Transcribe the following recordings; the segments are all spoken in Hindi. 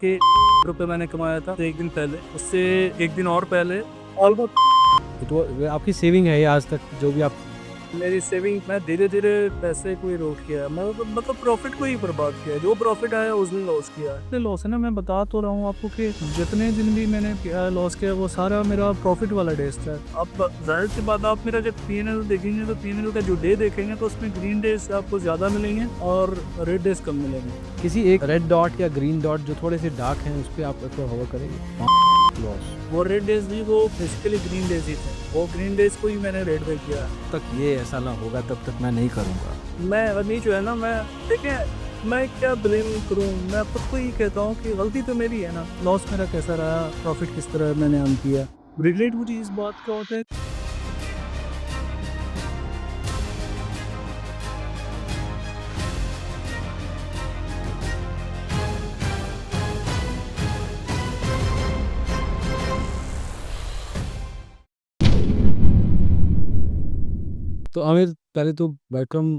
के रुपए मैंने कमाया था 1 दिन पहले, उससे 1 दिन और पहले ऑलमोस्ट तो आपकी सेविंग है ये आज तक जो भी आप मेरी सेविंग, मैं धीरे-धीरे पैसे को ही रोक किया। मैं मतलब प्रॉफ़िट को ही बर्बाद किया। जो प्रॉफ़िट आया उसने लॉस किया। इतने लॉस है ना, मैं बता तो रहा हूँ आपको कि जितने दिन भी मैंने लॉस किया वो सारा मेरा प्रॉफ़िट वाला डेज़ था। अब ज़ाहिर-सी बात, आप मेरा जब पी&एल देखेंगे तो पी&एल का जो डे देखेंगे तो उसमें ग्रीन डेज़ आपको ज़्यादा मिलेंगे और रेड डेज़ कम मिलेंगे। किसी एक रेड डॉट या ग्रीन डॉट जो थोड़े से डार्क हैं उस पे आप होवर करेंगे लॉस वो रेड डेज़ भी वो बेसिकली ग्रीन डेज़ ही थे। वो ग्रीन डेज़ को ही मैंने रेड पे किया। तक ये ऐसा ना होगा तब तक मैं नहीं करूँगा। मैं अभी जो है ना, मैं देखिए, मैं क्या ब्लेम करूँ, मैं खुद को ही कहता हूँ कि गलती तो मेरी है ना। लॉस मेरा कैसा रहा, प्रॉफिट किस तरह मैंने अर्न किया, रिग्रेट मुझे इस बात का होता है। तो आमिर पहले तो welcome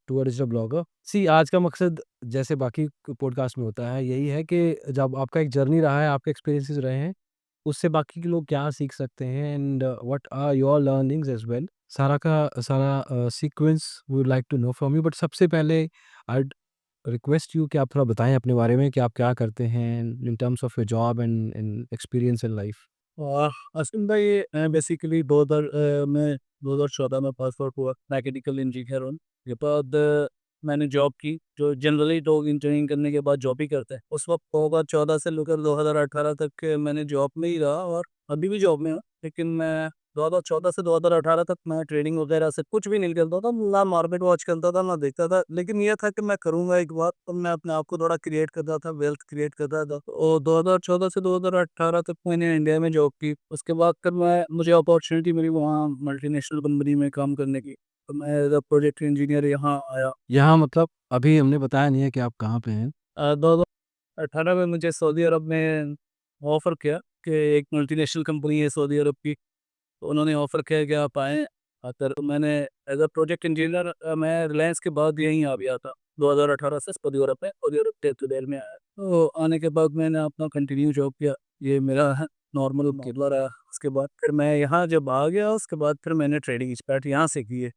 to a digital blogger. See आज का मकसद जैसे बाकी पॉडकास्ट में होता है यही है कि जब आपका एक जर्नी रहा है, आपके एक्सपीरियंसेस रहे हैं, उससे बाकी के लोग क्या सीख सकते हैं and what are your learnings as well. सारा का सारा sequence we would like to know from you, but सबसे पहले आई रिक्वेस्ट यू कि आप थोड़ा बताएँ अपने बारे में कि आप क्या करते हैं in terms of your job and and experience in life? Asim भाई, मैं बेसिकली 2014 में पास आउट हुआ, मैकेनिकल इंजीनियर हूँ। उसके बाद मैंने जॉब की, जो जनरली लोग इंजीनियरिंग करने के बाद जॉब ही करते हैं। उस वक्त 2014 से लेकर 2018 तक मैंने जॉब में ही रहा और अभी भी जॉब में हूँ। लेकिन मैं 2014 से 2018 तक मैं ट्रेडिंग वगैरह से कुछ भी नहीं करता था, ना मार्केट वॉच करता था, ना देखता था। लेकिन ये था कि मैं करूँगा एक बार, तो मैं अपने आप को थोड़ा क्रिएट कर रहा था, वेल्थ क्रिएट कर रहा था। और 2014 से 2018 तक मैंने इंडिया में जॉब की। उसके बाद फिर मुझे अपॉर्चुनिटी मिली वहाँ मल्टीनेशनल कंपनी में काम करने की। तो मैं एज़ अ प्रोजेक्ट इंजीनियर यहाँ आया। यहाँ मतलब अभी हमने बताया नहीं है कि आप कहाँ पे हैं? 2018 में मुझे सऊदी अरब में ऑफ़र किया कि एक मल्टीनेशनल कंपनी है सऊदी अरब की। तो उन्होंने ऑफ़र किया कि आप आएँ। आकर मैंने एज़ अ प्रोजेक्ट इंजीनियर मैं रिलायंस के बाद यहीं आ गया था 2018 से सऊदी अरब में, Saudi Arab day to day में आया। तो आने के बाद मैंने अपना कंटिन्यू जॉब किया। ये मेरा नॉर्मल मामला रहा। उसके बाद फिर मैं यहाँ जब आ गया, उसके बाद फिर मैंने ट्रेडिंग स्टार्ट यहाँ से की है।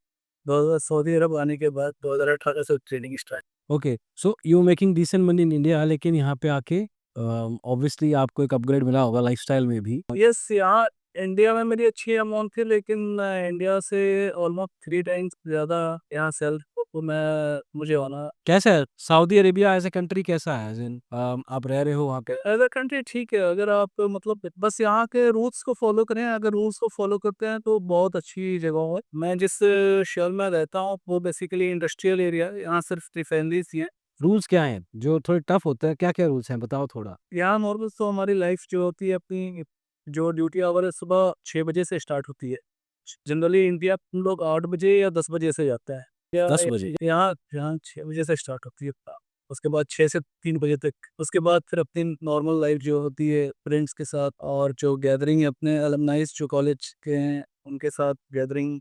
2000 सऊदी अरब आने के बाद 2018 से trading start. Okay, so you making decent money in India, लेकिन यहाँ पे आके ऑब्वियसली आपको एक अपग्रेड मिला होगा लाइफ़स्टाइल में भी। यस, यहाँ इंडिया में मेरी अच्छी अमाउंट थी, लेकिन इंडिया से ऑलमोस्ट 3 टाइम्स ज़्यादा यहाँ सैलरी तो मैं मुझे होना। कैसा है Saudi Arabia as a country, कैसा है? एज़ इन आप रह रहे हो वहाँ पे? एज़ अ कंट्री ठीक है, अगर आप मतलब बस यहाँ के रूल्स को फ़ॉलो करें, अगर रूल्स को फ़ॉलो करते हैं तो बहुत अच्छी जगह है। मैं जिस शहर में रहता हूँ वो बेसिकली इंडस्ट्रियल एरिया है, यहाँ सिर्फ रिफाइनरीज़ ही हैं। रूल्स क्या हैं जो थोड़े टफ होते हैं? क्या-क्या रूल्स हैं बताओ थोड़ा? यहाँ नॉर्मल तो हमारी लाइफ जो होती है, अपनी जो ड्यूटी आवर है सुबह 6 बजे से स्टार्ट होती है। जनरली इंडिया हम लोग 8 बजे या 10 बजे से जाते हैं। या 10 बजे? यहाँ यहाँ 6 बजे से स्टार्ट होती है काम। उसके बाद 6 से 3 बजे तक। उसके बाद फिर अपनी नॉर्मल लाइफ जो होती है फ्रेंड्स के साथ, और जो गैदरिंग है अपने अलमनाइज़ जो कॉलेज के हैं उनके साथ गैदरिंग,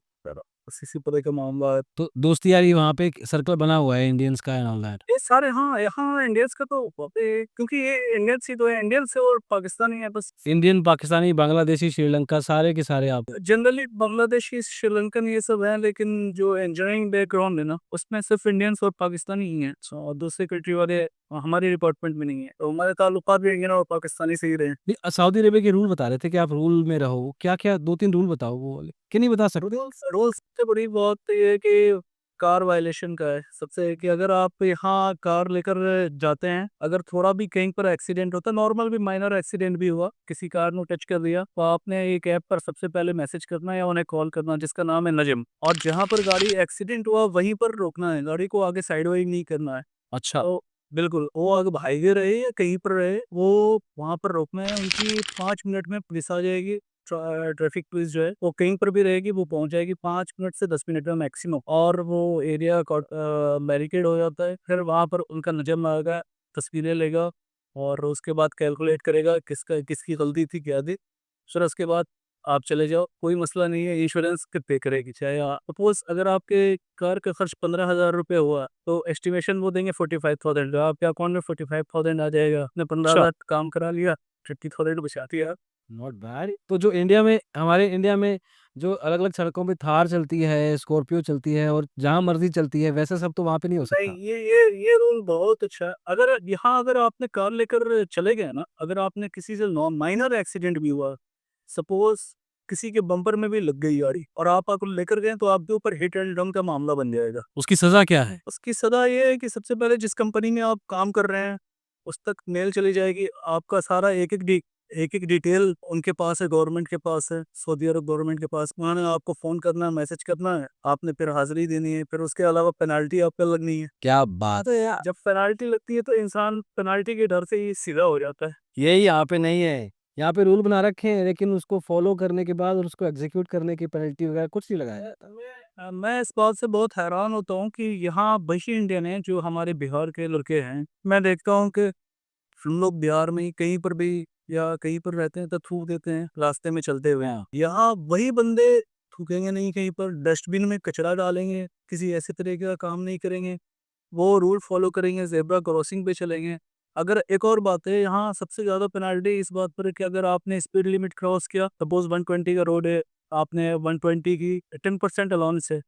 बस इसी तरह का मामला है। तो दोस्ती यारी वहाँ पे एक सर्कल बना हुआ है इंडियंस का एंड ऑल दैट? ये सारे, हाँ, यहाँ इंडियंस का तो बहुत है, क्योंकि ये इंडियंस ही तो है, इंडियंस और पाकिस्तानी है बस। इंडियन, पाकिस्तानी, बांग्लादेशी, श्रीलंका सारे के सारे आप? जनरली बांग्लादेशी, श्रीलंकन ये सब हैं, लेकिन जो इंजीनियरिंग बैकग्राउंड है ना, उसमें सिर्फ इंडियंस और पाकिस्तानी ही हैं। और दूसरे कंट्री वाले हमारे डिपार्टमेंट में नहीं है। तो हमारे ताल्लुकात भी इंडियन और पाकिस्तानी से ही रहे हैं। नहीं, सऊदी अरेबिया के रूल बता रहे थे कि आप रूल में रहो। क्या-क्या 2-3 रूल बताओ वो वाले? कि नहीं बता सकते? रूल्स रूल्स सबसे बड़ी बात तो ये है कि कार वायलेशन का है सबसे, कि अगर आप यहाँ कार लेकर जाते हैं, अगर थोड़ा भी कहीं पर एक्सीडेंट होता है, नॉर्मल भी माइनर एक्सीडेंट भी हुआ, किसी कार ने टच कर दिया, तो आपने एक ऐप पर सबसे पहले मैसेज करना है या उन्हें कॉल करना, जिसका नाम है नजम। और जहाँ पर गाड़ी एक्सीडेंट हुआ वहीं पर रोकना है, गाड़ी को आगे साइडवे नहीं करना है। अच्छा। तो बिल्कुल, वो आगे हाईवे रहे या कहीं पर रहे, वो वहाँ पर रोकना है। उनकी 5 मिनट में पुलिस आ जाएगी। ट्रैफिक पुलिस जो है वो कहीं पर भी रहेगी, वो पहुँच जाएगी 5 मिनट से 10 मिनट में मैक्सिमम, और वो एरिया बैरिकेड हो जाता है। फिर वहाँ पर उनका नज़म आएगा, तस्वीरें लेगा और उसके बाद कैलकुलेट करेगा किसकी गलती थी, क्या थी। फिर उसके बाद आप चले जाओ, कोई मसला नहीं है, इंश्योरेंस पे करेगी। चाहे सपोज अगर आपके कार का खर्च 15,000 रुपये हुआ तो एस्टिमेशन वो देंगे 45,000, आपके अकाउंट में 45,000 आ जाएगा। आपने 15,000 काम करा लिया, 30,000 बचा दिया। Not bad. तो जो हमारे इंडिया में जो अलग-अलग सड़कों पे थार चलती है, स्कॉर्पियो चलती है और जहाँ मर्ज़ी चलती है, वैसा सब तो वहाँ पे नहीं हो नहीं, सकता। ये रूल बहुत अच्छा है। अगर आपने कार लेकर चले गए ना, अगर आपने किसी से माइनर एक्सीडेंट भी हुआ, सपोज किसी के बम्पर में भी लग गई गाड़ी और आप अगर लेकर गए तो आपके ऊपर हिट एंड रन का मामला बन जाएगा। उसकी सज़ा क्या है? उसकी सजा ये है कि सबसे पहले जिस कंपनी में आप काम कर रहे हैं, उस तक मेल चली जाएगी। आपका सारा एक-एक डिटेल उनके पास है, गवर्नमेंट के पास है, सऊदी अरब गवर्नमेंट के पास। उन्होंने आपको फ़ोन करना है, मैसेज करना है, आपने फिर हाज़िरी देनी है, फिर उसके अलावा पेनल्टी आप पे लगनी है। क्या बात है यार! जब पेनल्टी लगती है तो इंसान पेनल्टी के डर से ही सीधा हो जाता है। यही यहाँ पे नहीं है। यहाँ पे रूल बना रखे हैं, लेकिन उसको फ़ॉलो करने के बाद और उसको एग्ज़ीक्यूट करने की पेनल्टी वगैरह कुछ नहीं लगाया जाता। मैं इस बात से बहुत हैरान होता हूँ कि यहाँ वही इंडियन हैं जो हमारे बिहार के लड़के हैं। मैं देखता हूँ कि हम लोग बिहार में ही कहीं पर भी या कहीं पर रहते हैं तो थूक देते हैं रास्ते में चलते हुए। हाँ। यहाँ वही बंदे थूकेंगे नहीं, कहीं पर डस्टबिन में कचरा डालेंगे, किसी ऐसे तरीके का काम नहीं करेंगे। वो रूल फ़ॉलो करेंगे, ज़ेब्रा क्रॉसिंग पे चलेंगे। अगर एक और बात है, यहाँ सबसे ज़्यादा पेनल्टी इस बात पर है कि अगर आपने स्पीड लिमिट क्रॉस किया, सपोज़ 120 का रोड है, आपने 120 की 10% अलाउंस है,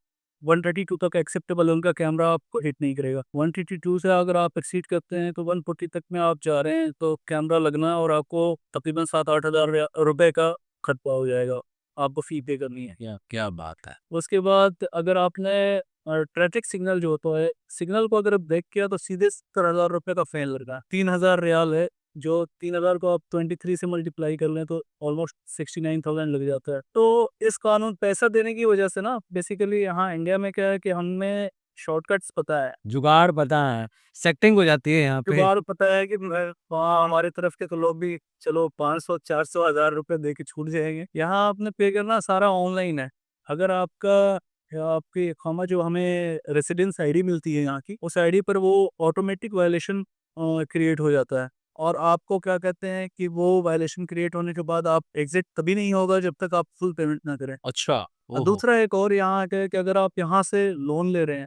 132 तक एक्सेप्टेबल है, उनका कैमरा आपको हिट नहीं करेगा। 132 से अगर आप एक्सीड करते हैं तो 140 तक में आप जा रहे हैं तो कैमरा लगना और आपको तकरीबन 7-8 हज़ार रुपए का खर्चा हो जाएगा। आपको फ़ी पे करनी है। क्या क्या बात है! उसके बाद अगर आपने ट्रैफिक सिग्नल जो होता है, सिग्नल को अगर आप ब्रेक किया तो सीधे 70,000 रुपए का फाइन लग रहा है। 3,000 रियाल है, जो 3,000 को आप 23 से मल्टीप्लाई कर लें तो ऑलमोस्ट 69,000 लग जाता है। तो इस कानून पैसा देने की वजह से ना बेसिकली यहाँ इंडिया में क्या है कि हमें शॉर्टकट्स पता है। जुगाड़ पता है, सेटिंग हो जाती है यहाँ पे। जुगाड़ पता है कि वहाँ हमारे तरफ के तो लोग भी चलो 500, 400, 1000 रुपए दे के छूट जाएँगे। यहाँ आपने पे करना सारा ऑनलाइन है। अगर आपकी इक़ामा जो हमें रेज़िडेंस आईडी मिलती है यहाँ की, उस आईडी पर वो ऑटोमेटिक वायलेशन क्रिएट हो जाता है। और आपको क्या कहते हैं कि वो वायलेशन क्रिएट होने के बाद आप एग्ज़िट तभी नहीं होगा जब तक आप फुल पेमेंट ना करें। अच्छा, ओहो! दूसरा एक और यहाँ का है कि अगर आप यहाँ से लोन ले रहे हैं,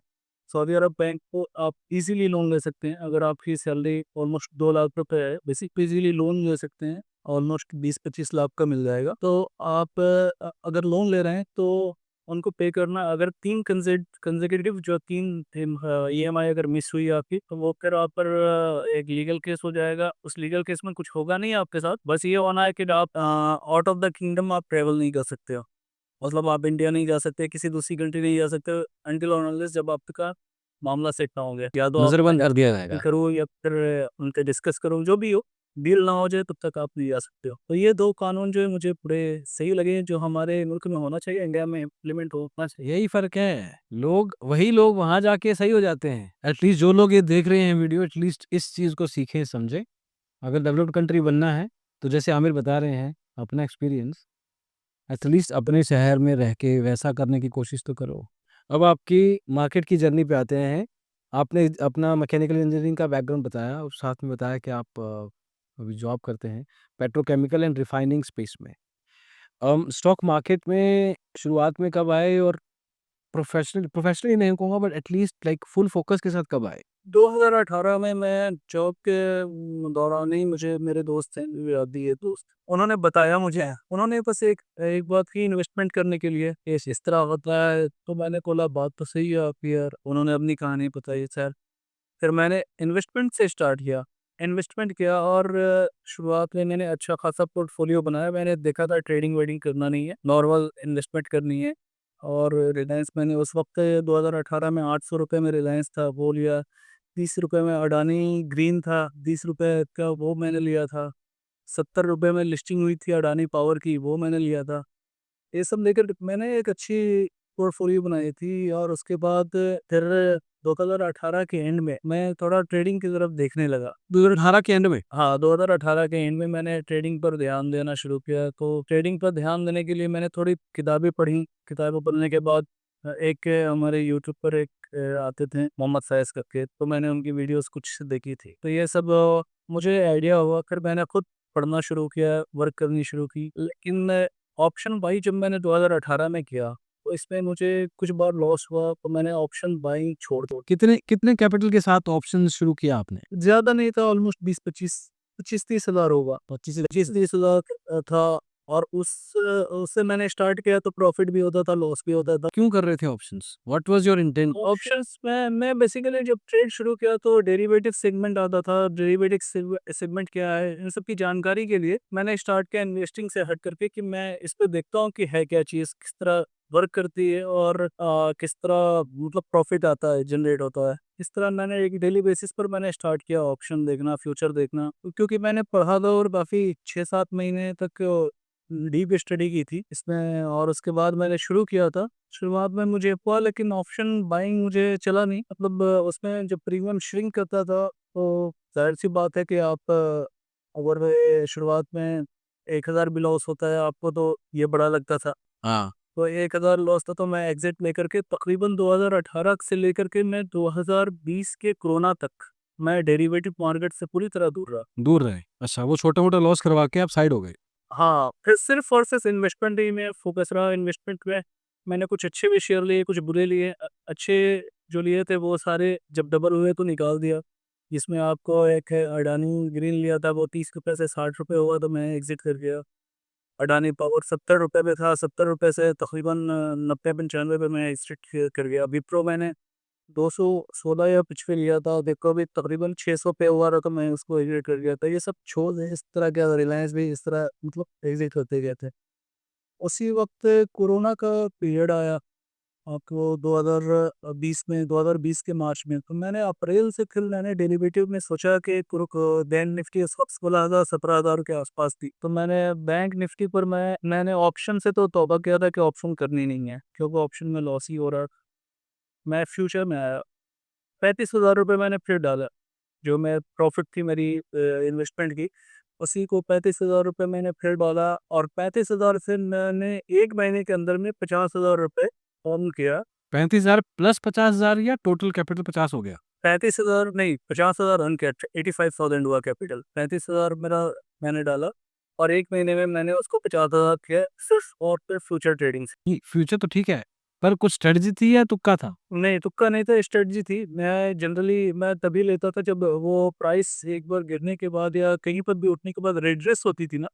सऊदी अरब बैंक को आप इज़िली लोन ले सकते हैं। अगर आपकी सैलरी ऑलमोस्ट 2 लाख रुपए है, बेसिक इज़िली लोन ले सकते हैं। ऑलमोस्ट 20-25 लाख का मिल जाएगा। तो आप अगर लोन ले रहे हैं तो उनको पे करना, अगर 3 कंसेक्यूटिव जो 3 ईएमआई अगर मिस हुई आपकी, तो वो फिर आप पर एक लीगल केस हो जाएगा। उस लीगल केस में कुछ होगा नहीं आपके साथ। बस ये होना है कि आप आउट ऑफ द किंगडम आप ट्रैवल नहीं कर सकते हो। मतलब आप इंडिया नहीं जा सकते, किसी दूसरी कंट्री नहीं जा सकते अनटिल और अनलेस जब आपका मामला सेट ना हो गया। या तो आप नज़रबंद कर दिया फाइल जाएगा। करो या फिर उनसे डिस्कस करो, जो भी हो, डील ना हो जाए तब तक आप नहीं जा सकते हो। तो ये 2 कानून जो है मुझे बड़े सही लगे, जो हमारे मुल्क में होना चाहिए, इंडिया में इम्प्लीमेंट होना चाहिए। यही फ़र्क है। वही लोग वहाँ जाके सही हो जाते हैं। एटलीस्ट जो लोग ये देख रहे हैं वीडियो, एटलीस्ट इस चीज़ को सीखें, समझें। अगर डेवलप्ड कंट्री बनना है, तो जैसे आमिर बता रहे हैं, अपना एक्सपीरियंस, एटलीस्ट अपने शहर में रह के वैसा करने की कोशिश तो करो। अब आपकी मार्केट की जर्नी पे आते हैं। आपने अपना मैकेनिकल इंजीनियरिंग का बैकग्राउंड बताया और साथ में बताया कि आप अभी जॉब करते हैं पेट्रोकेमिकल एंड रिफाइनिंग स्पेस में। स्टॉक मार्केट में शुरुआत में कब आए और प्रोफेशनली नहीं कहूँगा, but at least like full focus के साथ कब आए? 2018 में मैं जॉब के दौरान ही मुझे मेरे दोस्त हैं, यादी है दोस्त, उन्होंने बताया मुझे। उन्होंने बस एक एक बात की इन्वेस्टमेंट करने के लिए, ये इस तरह होता है, तो मैंने बोला बात तो सही है आपकी यार। उन्होंने अपनी कहानी बताई सर। फिर मैंने इन्वेस्टमेंट से स्टार्ट किया। इन्वेस्टमेंट किया और शुरुआत में मैंने अच्छा खासा पोर्टफोलियो बनाया। मैंने देखा था ट्रेडिंग वेडिंग करना नहीं है, नॉर्मल इन्वेस्टमेंट करनी है। और रिलायंस मैंने उस वक्त 2018 में 800 रुपये में रिलायंस था, वो लिया। 30 रुपये में अडानी ग्रीन था, 20 रुपये का वो मैंने लिया था। 70 रुपये में लिस्टिंग हुई थी अडानी पावर की, वो मैंने लिया था। ये सब लेकर मैंने एक अच्छी पोर्टफोलियो बनाई थी और उसके बाद फिर 2018 के एंड में मैं थोड़ा ट्रेडिंग की तरफ देखने लगा। 2018 के एंड में? हाँ, 2018 के एंड में मैंने ट्रेडिंग पर ध्यान देना शुरू किया। तो ट्रेडिंग पर ध्यान देने के लिए मैंने थोड़ी किताबें पढ़ी। किताबें पढ़ने के बाद एक हमारे यूट्यूब पर एक आते थे मोहम्मद फैज़ करके, तो मैंने उनकी वीडियोस कुछ देखी थी। तो ये सब मुझे आइडिया हुआ, फिर मैंने खुद पढ़ना शुरू किया, वर्क करनी शुरू की। लेकिन ऑप्शन बाई जब मैंने 2018 में किया, तो इसमें मुझे कुछ बार लॉस हुआ, तो मैंने ऑप्शन बाइंग छोड़ दी। कितने कितने कैपिटल के साथ ऑप्शन शुरू किया आपने? ज़्यादा नहीं था, ऑलमोस्ट 20-25 हज़ार होगा। 25-30 हज़ार था, और उससे मैंने स्टार्ट किया, तो प्रॉफिट भी होता था, लॉस भी होता था। क्यों कर रहे थे options? What was your intent? Options में मैं बेसिकली जब ट्रेड शुरू किया, तो डेरिवेटिव सेगमेंट आता था। डेरिवेटिव सेगमेंट क्या है, इन सब की जानकारी के लिए मैंने स्टार्ट किया इन्वेस्टिंग से हट करके, कि मैं इस पे देखता हूँ कि है क्या चीज़, किस तरह वर्क करती है, और किस तरह मतलब प्रॉफिट आता है, जनरेट होता है। इस तरह मैंने एक डेली बेसिस पर मैंने स्टार्ट किया ऑप्शन देखना, फ्यूचर देखना, क्योंकि मैंने पढ़ा था और काफ़ी 6-7 महीने तक डीप स्टडी की थी इसमें, और उसके बाद मैंने शुरू किया था। शुरुआत में मुझे हुआ, लेकिन ऑप्शन बाइंग मुझे चला नहीं, मतलब उसमें जब प्रीमियम श्रिंक करता था, तो ज़ाहिर-सी बात है कि आप अगर शुरुआत में 1000 भी लॉस होता है आपको, तो ये बड़ा लगता था। हाँ। तो 1000 लॉस था, तो मैं एग्ज़िट लेकर के तकरीबन 2018 से लेकर के मैं 2020 के कोरोना तक, मैं डेरिवेटिव मार्केट से पूरी तरह दूर रहा। दूर रहे। अच्छा, वो छोटा-मोटा लॉस करवा के आप साइड हो गए। हाँ, फिर सिर्फ़ और सिर्फ़ इन्वेस्टमेंट ही में फ़ोकस रहा। इन्वेस्टमेंट में मैंने कुछ अच्छे भी शेयर लिए, कुछ बुरे लिए। अच्छे जो लिए थे वो सारे जब डबल हुए तो निकाल दिया। जिसमें आपको एक है अडानी ग्रीन लिया था, वो ₹30 से ₹60 हुआ, तो मैं एग्ज़िट कर गया। अडानी पावर ₹70 पे था, ₹70 से तकरीबन 90-95 पे मैं एग्ज़िट कर गया। विप्रो मैंने 216 या कुछ पे लिया था, देखो अभी तकरीबन 600 पे हुआ रहा, तो मैं उसको एग्ज़िट कर गया था। ये सब छोड़ दें, इस तरह का रिलायंस भी इस तरह मतलब एग्ज़िट होते गए थे। उसी वक़्त कोरोना का पीरियड आया, आपको 2020 के मार्च में, तो मैंने अप्रैल से फिर मैंने डेरिवेटिव में सोचा कि बैंक निफ्टी उस वक़्त 16,000 17,000 के आस-पास थी। तो मैंने बैंक निफ्टी पर मैंने ऑप्शन से तो तौबा किया था कि ऑप्शन करनी नहीं है, क्योंकि ऑप्शन में लॉस ही हो रहा। मैं फ्यूचर में आया, ₹35,000 मैंने फिर डाला। जो मैं प्रॉफ़िट थी मेरी इन्वेस्टमेंट की, उसी को ₹35,000 मैंने फिर डाला, और 35,000 से मैंने 1 महीने के अंदर में ₹50,000 अर्न किया। 35,000 प्लस 50,000 या टोटल कैपिटल 50 हो गया? 35,000 नहीं, 50,000 अर्न किया, 85,000 हुआ कैपिटल। 35,000 मेरा मैंने डाला, और 1 महीने में मैंने उसको 50,000 किया, सिर्फ़ और सिर्फ़ फ्यूचर ट्रेडिंग से। नहीं, फ्यूचर तो ठीक है, पर कुछ स्ट्रैटेजी थी या तुक्का था? नहीं, तुक्का नहीं था, स्ट्रेटजी थी। मैं जनरली मैं तभी लेता था जब वो प्राइस एक बार गिरने के बाद या कहीं पर भी उठने के बाद रिट्रेस होती थी ना,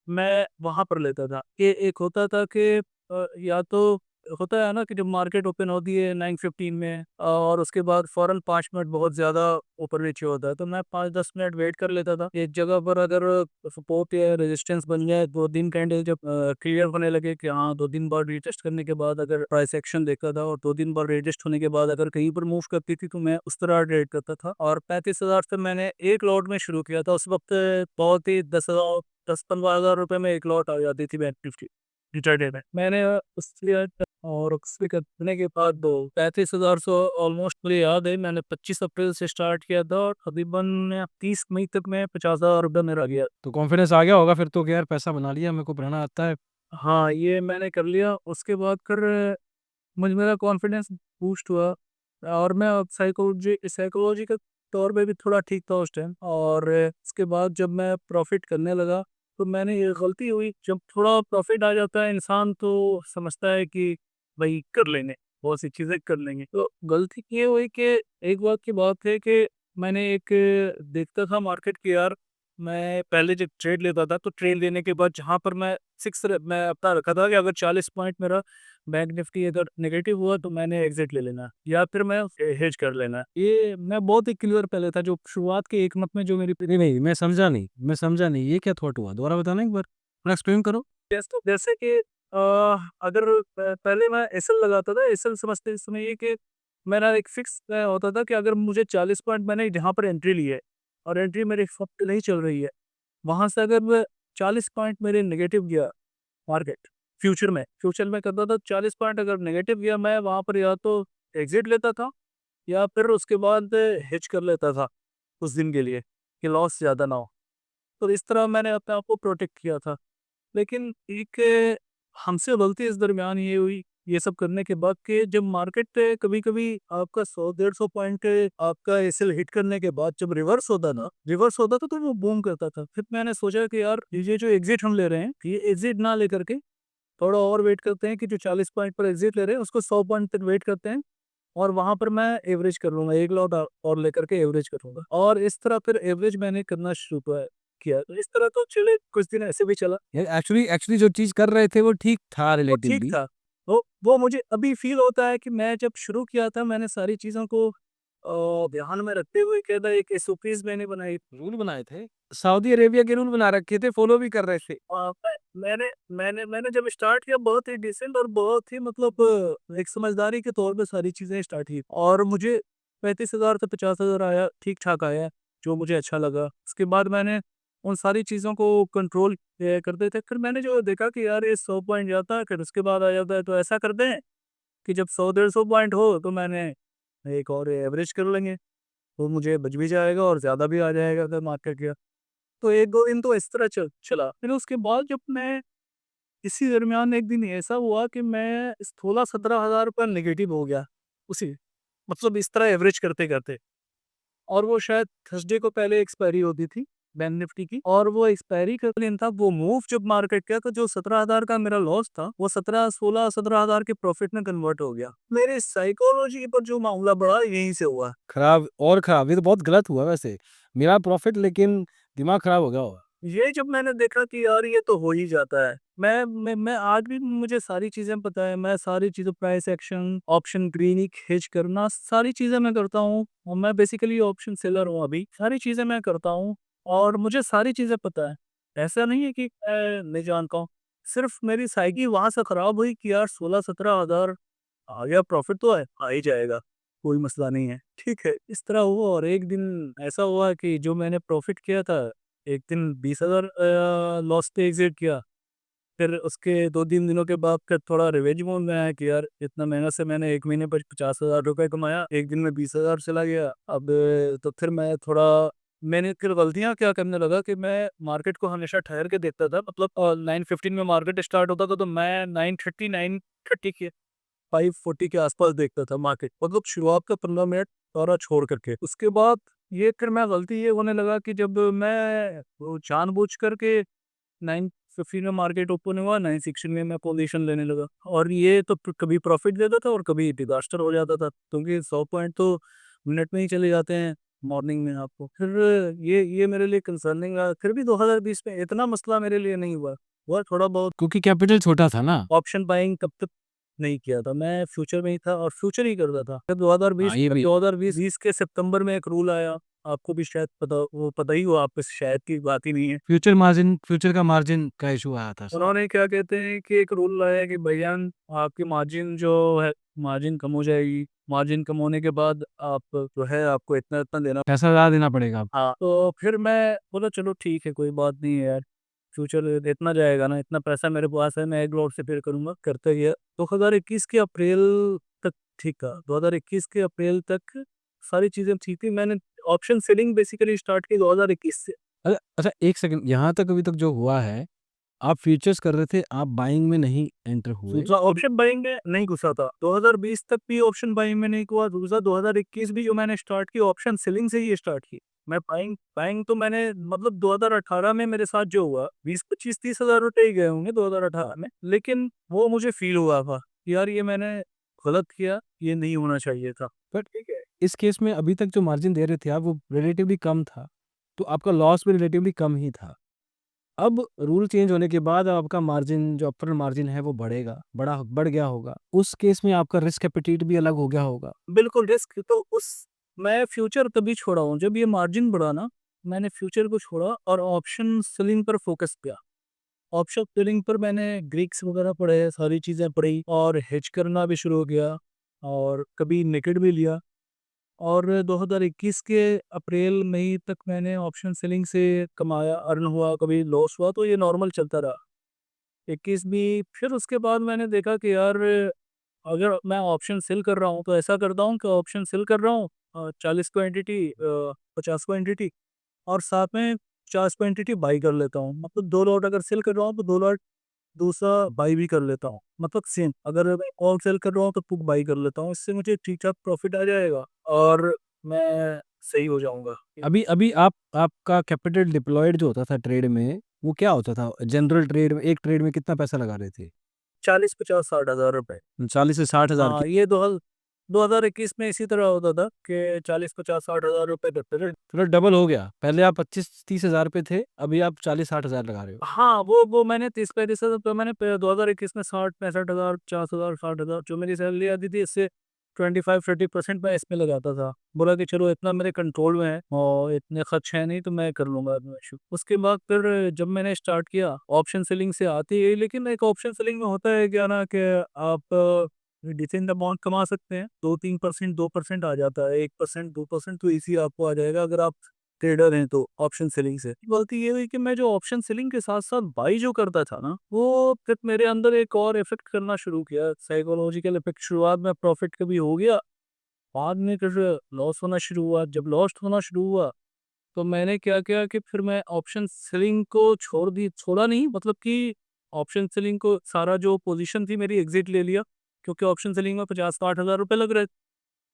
मैं वहाँ पर लेता था। ये एक होता था कि या तो होता है ना कि जब मार्केट ओपन होती है 9:15 में, और उसके बाद फ़ौरन 5 मिनट बहुत ज़्यादा ऊपर-नीचे होता है, तो मैं 5-10 मिनट वेट कर लेता था। एक जगह पर अगर सपोर्ट या रेजिस्टेंस बन जाए, 2-3 कैंडल जब क्लियर होने लगे कि हाँ, 2 दिन बाद रीटेस्ट करने के बाद अगर प्राइस एक्शन देखता था, और 2 दिन बाद रीटेस्ट होने के बाद अगर कहीं पर मूव करती थी, तो मैं उस तरह ट्रेड करता था। और 35,000 से मैंने एक लॉट में शुरू किया था। उस वक़्त बहुत ही 10-15 हज़ार रुपए में 1 लॉट आ जाती थी बैंक निफ्टी इंट्राडे में। मैंने उस लिया, और उससे करने के बाद 35,000 से ऑलमोस्ट मुझे याद है मैंने 25 अप्रैल से स्टार्ट किया था, और तकरीबन 30 मई तक में ₹50,000 मेरा गया। तो कॉन्फिडेंस आ गया होगा फिर तो कि यार पैसा बना लिया, मेरे को बनाना आता है। हाँ, ये मैंने कर लिया। उसके बाद फिर मुझ मेरा कॉन्फिडेंस बूस्ट हुआ, और मैं अब साइकोलॉजी के तौर पे भी थोड़ा ठीक था उस टाइम। और उसके बाद जब मैं प्रॉफ़िट करने लगा, तो मैंने ये गलती हुई, जब थोड़ा प्रॉफ़िट आ जाता है इंसान तो समझता है कि भई कर लेंगे, बहुत सी चीज़ें कर लेंगे। तो गलती ये हुई कि एक बात की बात है कि मैंने एक देखता था मार्केट की, यार मैं पहले जब ट्रेड लेता था, तो ट्रेड लेने के बाद जहाँ पर मैं मैं अपना रखा था कि अगर 40 पॉइंट मेरा बैंक निफ्टी अगर नेगेटिव हुआ, तो मैंने एग्जिट ले लेना, या फिर मैं हेज कर लेना। ये मैं बहुत ही क्लियर पहले था, जो शुरुआत के 1 मंथ में जो मेरी नहीं, नहीं, मैं समझा नहीं, ये क्या थॉट हुआ? दोबारा बताना एक बार, थोड़ा एक्सप्लेन करो। जैसे कि अगर पहले मैं एसएल लगाता था, एसएल समझते इस समय ये कि मेरा एक फिक्स होता था कि अगर मुझे 40 पॉइंट मैंने जहाँ पर एंट्री ली है, और एंट्री मेरी इस वक्त नहीं चल रही है, वहाँ से अगर मैं 40 पॉइंट मेरे नेगेटिव गया मार्केट, फ्यूचर में करता था, 40 पॉइंट अगर नेगेटिव गया, मैं वहाँ पर या तो एग्जिट लेता था, या फिर उसके बाद हेज कर लेता था कुछ दिन के लिए, कि लॉस ज़्यादा ना हो। तो इस तरह मैंने अपने आप को प्रोटेक्ट किया था। लेकिन एक हमसे गलती इस दरमियान ये हुई, ये सब करने के बाद, कि जब मार्केट कभी-कभी आपका 100-150 पॉइंट आपका एसएल हिट करने के बाद जब रिवर्स होता था, तो वो बूम करता था। फिर मैंने सोचा कि यार ये जो एग्ज़िट हम ले रहे हैं, ये एग्ज़िट ना लेकर के थोड़ा और वेट करते हैं कि जो 40 पॉइंट पर एग्जिट ले रहे हैं उसको 100 पॉइंट तक वेट करते हैं और वहां पर मैं एवरेज कर लूंगा, 1 लॉट और लेकर के एवरेज करूंगा। और इस तरह फिर एवरेज मैंने करना शुरू किया, तो इस तरह तो चले, कुछ दिन ऐसे भी चला। यार एक्चुअली एक्चुअली जो चीज़ कर रहे थे वो ठीक था वो ठीक रिलेटिवली। था। वो मुझे अभी फ़ील होता है कि मैं जब शुरू किया था, मैंने सारी चीज़ों को ध्यान में रखते हुए कहता एक एसओपीज़ मैंने बनाई। रूल बनाए थे। सऊदी अरेबिया के रूल बना रखे थे, फॉलो भी कर रहे थे। मैंने जब स्टार्ट किया बहुत ही डिसेंट और बहुत ही मतलब एक समझदारी के तौर पे सारी चीज़ें स्टार्ट की और मुझे 35,000 से 50,000 आया, ठीक-ठाक आया, जो मुझे अच्छा लगा। उसके बाद मैंने उन सारी चीज़ों को कंट्रोल करते थे। फिर मैंने जो देखा कि यार ये 100 पॉइंट जाता है, फिर उसके बाद आ जाता है, तो ऐसा करते हैं कि जब 100 डेढ़ 100 पॉइंट हो तो मैंने एक और एवरेज कर लेंगे, तो मुझे बच भी जाएगा और ज़्यादा भी आ जाएगा अगर मार्केट गया। तो 1-2 दिन तो इस तरह चला। फिर उसके बाद जब मैं इसी दरमियान एक दिन ऐसा हुआ कि मैं 16-17 हज़ार रुपये नेगेटिव हो गया, उसी मतलब इस तरह एवरेज करते-करते। और वो शायद थर्सडे को पहले एक्सपायरी होती थी बैंक निफ्टी की, और वो एक्सपायरी का दिन था। वो मूव जब मार्केट किया तो जो 17,000 का मेरा लॉस था वो 17-16-17 हज़ार के प्रॉफिट में कन्वर्ट हो गया। मेरे साइकोलॉजी पर जो मामला बढ़ा यहीं से हुआ। खराब और खराब, ये तो बहुत गलत हुआ वैसे। मेरा प्रॉफ़िट लेकिन दिमाग खराब हो गया होगा। ये जब मैंने देखा कि यार ये तो हो ही जाता है, मैं आज भी मुझे सारी चीज़ें पता है, मैं सारी चीज़ें प्राइस एक्शन, ऑप्शन ग्रीनिक, हेज करना सारी चीज़ें मैं करता हूँ और मैं बेसिकली ऑप्शन सेलर हूँ अभी। सारी चीज़ें मैं करता हूँ और मुझे सारी चीज़ें पता है। ऐसा नहीं है कि मैं नहीं जानता हूँ, सिर्फ मेरी साइकी वहाँ से खराब हुई कि यार 16-17 हज़ार आ गया प्रॉफिट तो है, आ ही जाएगा, कोई मसला नहीं है, ठीक है। इस तरह हुआ और एक दिन ऐसा हुआ कि जो मैंने प्रॉफिट किया था, एक दिन 20,000 लॉस पे एग्ज़िट किया। फिर उसके 2-3 दिनों के बाद फिर थोड़ा रिवेंज मोड में आया कि यार इतना मेहनत से मैंने 1 महीने पर 50,000 रुपए कमाया, एक दिन में 20,000 चला गया। अब तो फिर मैंने फिर गलतियाँ क्या करने लगा कि मैं मार्केट को हमेशा ठहर के देखता था। मतलब 9:15 में मार्केट स्टार्ट होता था तो मैं 9:30 9:30 के 5:40 के आस-पास देखता था मार्केट। मतलब शुरुआत का 15 मिनट सारा छोड़ कर के। उसके बाद ये फिर मैं गलती ये होने लगा कि जब मैं वो जानबूझ कर के 9:15 में मार्केट ओपन हुआ, 9:16 में मैं पोज़ीशन लेने लगा और ये तो कभी प्रॉफ़िट देता था और कभी डिज़ास्टर हो जाता था, क्योंकि 100 पॉइंट तो मिनट में ही चले जाते हैं मॉर्निंग में आपको। फिर ये मेरे लिए कंसर्निंग रहा। फिर भी 2020 में इतना मसला मेरे लिए नहीं हुआ। हुआ थोड़ा बहुत। क्योंकि कैपिटल छोटा था ना। ऑप्शन बाइंग तब तक नहीं किया था, मैं फ्यूचर में ही था और फ्यूचर ही करता था। फिर 2020 हाँ, ये भी 2020 के सितंबर में एक रूल आया, आपको भी शायद पता ही हो, आप शायद की बात ही नहीं है। फ्यूचर का मार्जिन का इश्यू आया था। उन्होंने क्या कहते हैं कि एक रूल लाया कि भैया आपकी मार्जिन जो है, मार्जिन कम हो जाएगी। मार्जिन कम होने के बाद आप जो है आपको इतना-इतना देना। पैसा ज़्यादा देना पड़ेगा अब। हाँ, तो फिर मैं बोला चलो ठीक है, कोई बात नहीं है यार, फ्यूचर इतना जाएगा ना, इतना पैसा मेरे पास है, मैं एक लॉट से फिर करूँगा, करते गया। 2021 के अप्रैल तक ठीक था, 2021 के अप्रैल तक सारी चीज़ें ठीक थी। मैंने ऑप्शन सेलिंग बेसिकली स्टार्ट की 2021 से। अच्छा 1 सेकंड, यहाँ तक अभी तक जो हुआ है, आप फ्यूचर्स कर रहे थे, आप बाइंग में नहीं एंटर हुए। दूसरा ऑप्शन बाइंग में नहीं घुसा था। 2020 तक भी ऑप्शन बाइंग में नहीं हुआ। दूसरा 2021 भी जो मैंने स्टार्ट की ऑप्शन सेलिंग से ही स्टार्ट की। मैं बाइंग बाइंग तो मैंने मतलब 2018 में मेरे साथ जो हुआ 20, 25, 30 हज़ार रुपए ही गए होंगे 2018 में। लेकिन वो मुझे फ़ील हुआ था कि यार ये मैंने गलत किया, ये नहीं होना चाहिए था। बट ठीक है। इस केस में अभी तक जो मार्जिन दे रहे थे आप, वो रिलेटिवली कम था, तो आपका लॉस भी रिलेटिवली कम ही था। अब रूल चेंज होने के बाद आपका मार्जिन, जो अपर मार्जिन है वो बढ़ गया होगा। उस केस में आपका रिस्क एपेटाइट भी अलग हो गया होगा। बिल्कुल रिस्क तो उस मैं फ्यूचर तभी छोड़ा हूँ जब ये मार्जिन बढ़ा ना, मैंने फ्यूचर को छोड़ा और ऑप्शन सेलिंग पर फ़ोकस किया। ऑप्शन सेलिंग पर मैंने ग्रीक्स वगैरह पढ़े, सारी चीज़ें पढ़ी और हेज करना भी शुरू किया और कभी नेकेड भी लिया। और 2021 के अप्रैल मई तक मैंने ऑप्शन सेलिंग से कमाया, अर्न हुआ, कभी लॉस हुआ, तो ये नॉर्मल चलता रहा। 21 भी फिर उसके बाद मैंने देखा कि यार अगर मैं ऑप्शन सेल कर रहा हूँ तो ऐसा करता हूँ कि ऑप्शन सेल कर रहा हूँ 40 क्वांटिटी 50 क्वांटिटी और साथ में 50 क्वांटिटी बाई कर लेता हूँ। मतलब 2 लॉट अगर सेल कर रहा हूँ तो 2 लॉट दूसरा बाई भी कर लेता हूँ। मतलब सेम अगर मैं और सेल कर रहा हूँ तो पुट बाई कर लेता हूँ। इससे मुझे ठीक-ठाक प्रॉफ़िट आ जाएगा और मैं सही हो जाऊँगा। अभी अभी आपका कैपिटल डिप्लॉयड जो होता था ट्रेड में, वो क्या होता था? जनरल ट्रेड में, एक ट्रेड में कितना पैसा लगा रहे थे? ₹40-50-60,000। 40 से 60 हज़ार हाँ, की। ये 2021 में इसी तरह होता था कि 40-50-60,000 करते थे। थोड़ा डबल हो गया। पहले आप 25-30 हज़ार पे थे, अभी आप 40-60 हज़ार लगा रहे हो। हाँ, वो मैंने 30-35 तो मैंने 2021 में 60-65,000, 50,000, 60,000 जो मेरी सैलरी आती थी, इससे 25-30% मैं इसमें लगाता था। बोला कि चलो इतना मेरे कंट्रोल में है और इतने खर्च है नहीं तो मैं कर लूँगा, नो इश्यू। उसके बाद फिर जब मैंने स्टार्ट किया, ऑप्शन सेलिंग से आती है, लेकिन एक ऑप्शन सेलिंग में होता है क्या ना कि आप डिसेंट अमाउंट कमा सकते हैं। 2-3%, 2% आ जाता है, 1%, 2% तो ईज़ी आपको आ जाएगा अगर आप ट्रेडर हैं तो ऑप्शन सेलिंग से। गलती ये हुई कि मैं जो ऑप्शन सेलिंग के साथ-साथ बाई जो करता था ना, वो फिर मेरे अंदर एक और इफ़ेक्ट करना शुरू किया, साइकोलॉजिकल इफ़ेक्ट। शुरुआत में प्रॉफ़िट कभी हो गया, बाद में फिर लॉस होना शुरू हुआ। जब लॉस होना शुरू हुआ, तो मैंने क्या किया कि फिर मैं ऑप्शन सेलिंग को छोड़ा नहीं, मतलब कि ऑप्शन सेलिंग को सारा जो पोज़ीशन थी मेरी एग्ज़िट ले लिया, क्योंकि ऑप्शन सेलिंग में 50-60 हज़ार रुपए लग रहे थे।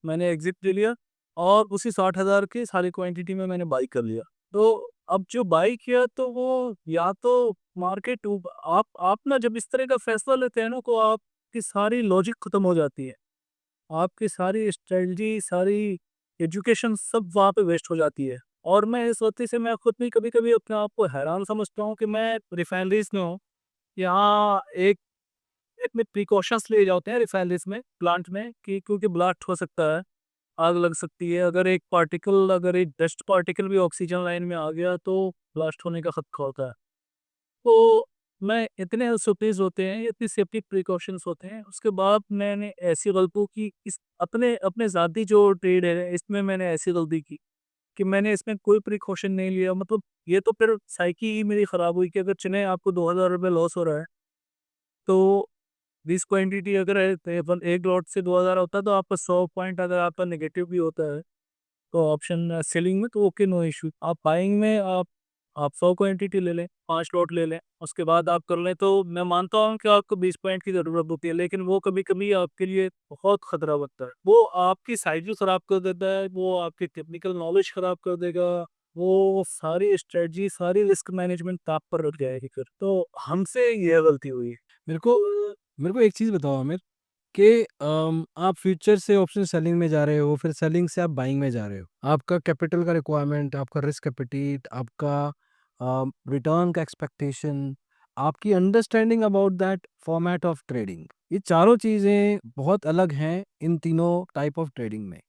मैंने एग्ज़िट ले लिया और उसी 60,000 की सारी क्वांटिटी में मैंने बाई कर लिया। तो अब जो बाई किया तो वो या तो मार्केट ऊप आप ना जब इस तरह का फ़ैसला लेते हैं ना तो आपकी सारी लॉजिक ख़त्म हो जाती है। आपकी सारी स्ट्रैटेजी, सारी एजुकेशन सब वहाँ पे वेस्ट हो जाती है। और मैं इस वजह से मैं खुद भी कभी-कभी अपने आप को हैरान समझता हूँ कि मैं रिफाइनरीज़ में हूँ। यहाँ एक इतने प्रिकॉशंस लिए जाते हैं रिफाइनरीज़ में, प्लांट में कि क्योंकि ब्लास्ट हो सकता है। आग लग सकती है। अगर एक डस्ट पार्टिकल भी ऑक्सीजन लाइन में आ गया तो ब्लास्ट होने का खतरा होता है। तो मैं इतने एसओपीज़ होते हैं, इतनी सेफ्टी प्रिकॉशंस होते हैं, उसके बाद मैंने ऐसी गलतियों की इस अपने अपने ज़ाती जो ट्रेड है, इसमें मैंने ऐसी गलती की कि मैंने इसमें कोई प्रिकॉशन नहीं लिया। मतलब ये तो फिर साइकी ही मेरी खराब हुई कि अगर चलें आपको ₹2000 लॉस हो रहा है, तो 20 क्वांटिटी अगर है, तो एक लॉट से 2000 होता है, तो आपका 100 पॉइंट अगर आपका नेगेटिव भी होता है तो ऑप्शन सेलिंग में तो ओके, नो इश्यू। आप बाइंग में आप 100 क्वांटिटी ले लें, 5 लॉट ले लें, उसके बाद आप कर लें, तो मैं मानता हूँ कि आपको 20 पॉइंट की ज़रूरत होती है, लेकिन वो कभी-कभी आपके लिए बहुत खतरा बनता है। वो आपकी साइकिल खराब कर देता है, वो आपकी टेक्निकल नॉलेज खराब कर देगा, वो सारी स्ट्रेटजी, सारी रिस्क मैनेजमेंट आप पर रट जाएगी फिर। तो हमसे ये गलती हुई। मेरे को मेरे को एक चीज़ बताओ आमिर कि आप फ्यूचर से ऑप्शन सेलिंग में जा रहे हो, फिर सेलिंग से आप बाइंग में जा रहे हो। आपका कैपिटल का रिक्वायरमेंट, आपका रिस्क एपेटाइट, आपका रिटर्न का एक्सपेक्टेशन, आपकी understanding about that format of trading, ये चारों चीज़ें बहुत अलग हैं इन तीनों टाइप ऑफ ट्रेडिंग में,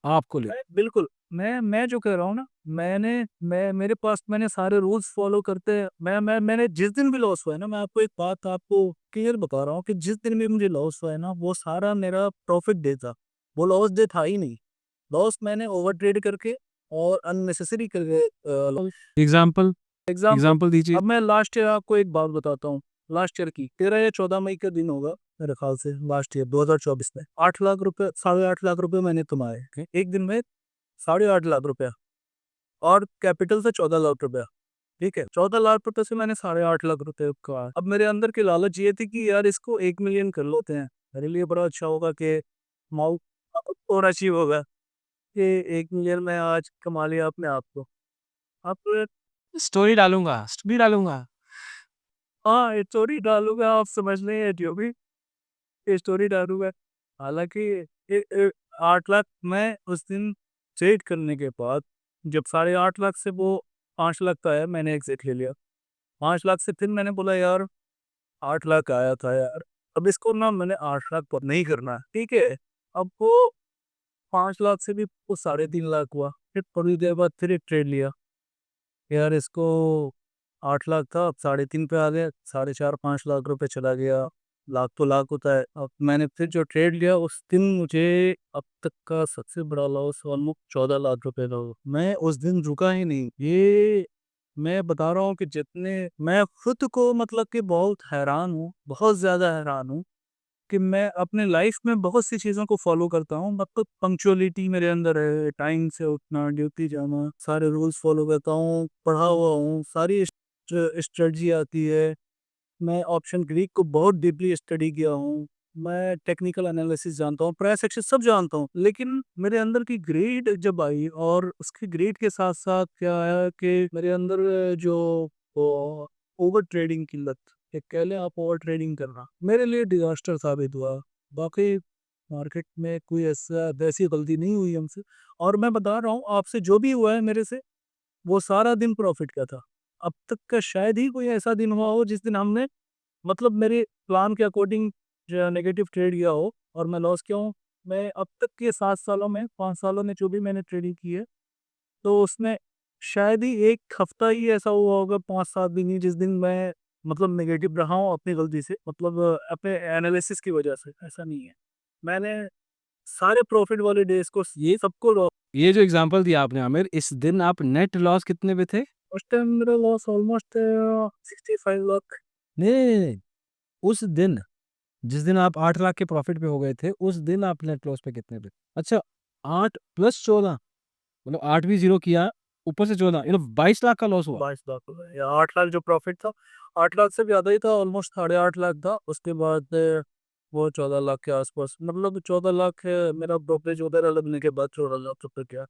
आपको ले। बिल्कुल, मैं जो कह रहा हूँ ना, मैं मेरे पास मैंने सारे रूल्स फ़ॉलो करते मैंने जिस दिन भी लॉस हुआ है ना, मैं आपको एक बात आपको क्लियर बता रहा हूँ कि जिस दिन भी मुझे लॉस हुआ है ना, वो सारा मेरा प्रॉफ़िट डे था। वो लॉस डे था ही नहीं। लॉस मैंने ओवर ट्रेड करके और अननेसेसरी करके लॉस। एग्ज़ाम्पल एग्ज़ाम्पल, एग्ज़ाम्पल दीजिए। अब मैं लास्ट ईयर आपको एक बात बताता हूँ। लास्ट ईयर की 13 या 14 मई का दिन होगा मेरे ख़्याल से, लास्ट ईयर 2024 में। 8 लाख रुपए, साढ़े 8 लाख रुपए मैंने कमाए। एक दिन में साढ़े 8 लाख रुपया, और कैपिटल था 14 लाख रुपया। ठीक है? 14 लाख रुपए से मैंने साढ़े 8 लाख रुपए कमाए। अब मेरे अंदर की लालच ये थी कि यार इसको 1 मिलियन कर लेते हैं। मेरे लिए बड़ा अच्छा होगा कि माउ और अचीव होगा कि 1 मिलियन मैं आज कमा लिया अपने आप को। अब स्टोरी डालूँगा। हाँ, ये स्टोरी डालूँगा, आप समझ लें ये जो भी ये स्टोरी डालूँगा। हालाँकि 8 लाख मैं उस दिन ट्रेड करने के बाद जब साढ़े 8 लाख से वो 5 लाख का आया, मैंने एग्ज़िट ले लिया। 5 लाख से फिर मैंने बोला यार 8 लाख आया था यार, अब इसको ना मैंने 8 लाख पर नहीं करना है, ठीक है? अब वो 5 लाख से भी वो साढ़े 3 लाख हुआ। फिर थोड़ी देर बाद फिर एक ट्रेड लिया। यार इसको 8 लाख था, अब साढ़े 3 पे आ गया, साढ़े 4-5 लाख रुपए चला गया। लाख तो लाख होता है। अब मैंने फिर जो ट्रेड लिया उस दिन मुझे अब तक का सबसे बड़ा लॉस ऑलमोस्ट 14 लाख रुपए का हुआ। मैं उस दिन रुका ही नहीं। ये मैं बता रहा हूँ कि जितने मैं खुद को मतलब कि बहुत हैरान हूँ, बहुत ज़्यादा हैरान हूँ कि मैं अपने लाइफ में बहुत सी चीज़ों को फ़ॉलो करता हूँ। मतलब पंक्चुअलिटी मेरे अंदर है, टाइम से उठना, ड्यूटी जाना, सारे रूल्स फ़ॉलो करता हूँ, पढ़ा हुआ हूँ, सारी स्ट्रेटजी आती है। मैं ऑप्शन ग्रीक को बहुत डीपली स्टडी किया हूँ। मैं टेक्निकल एनालिसिस जानता हूँ, प्राइस एक्शन सब जानता हूँ। लेकिन मेरे अंदर की ग्रीड जब आई और उसकी ग्रीड के साथ-साथ क्या आया कि मेरे अंदर जो ओ ओवर ट्रेडिंग की लत कि कह लें आप ओवर ट्रेडिंग करना, मेरे लिए डिजास्टर साबित हुआ। बाकी मार्केट में कोई ऐसा वैसी गलती नहीं हुई हमसे, और मैं बता रहा हूँ आपसे, जो भी हुआ है मेरे से वो सारा दिन प्रॉफिट का था। अब तक का शायद ही कोई ऐसा दिन हुआ हो जिस दिन हमने मतलब मेरे प्लान के अकॉर्डिंग जो नेगेटिव ट्रेड किया हो और मैं लॉस किया हूँ। मैं अब तक के 7 सालों में 5 सालों में जो भी मैंने ट्रेडिंग की है, तो उसमें शायद ही 1 हफ्ता ही ऐसा हुआ होगा, 5-7 दिन ही, जिस दिन मैं मतलब नेगेटिव रहा हूँ अपनी गलती से, मतलब अपने एनालिसिस की वजह से, ऐसा नहीं है। मैंने सारे प्रॉफिट वाले डेज़ को ये सबको ये जो एग्ज़ाम्पल दिया आपने आमिर, इस दिन आप नेट लॉस कितने पे थे? उस टाइम मेरा लॉस ऑलमोस्ट 65 लाख। नहीं, नहीं, नहीं, नहीं, उस दिन, जिस दिन आप 8 लाख के प्रॉफ़िट पे हो गए थे, उस दिन आप नेट लॉस पे कितने पे? अच्छा, 8 प्लस 14, मतलब 8 भी ज़ीरो किया, ऊपर से 14, 22 लाख का लॉस हुआ। 22 लाख हो गए या 8 लाख जो प्रॉफिट था, 8 लाख से ज़्यादा ही था, ऑलमोस्ट साढ़े 8 लाख था। उसके बाद वो 14 लाख के आसपास, मतलब 14 लाख मेरा ब्रोकरेज वगैरह लगने के बाद 14 लाख रुपए गया।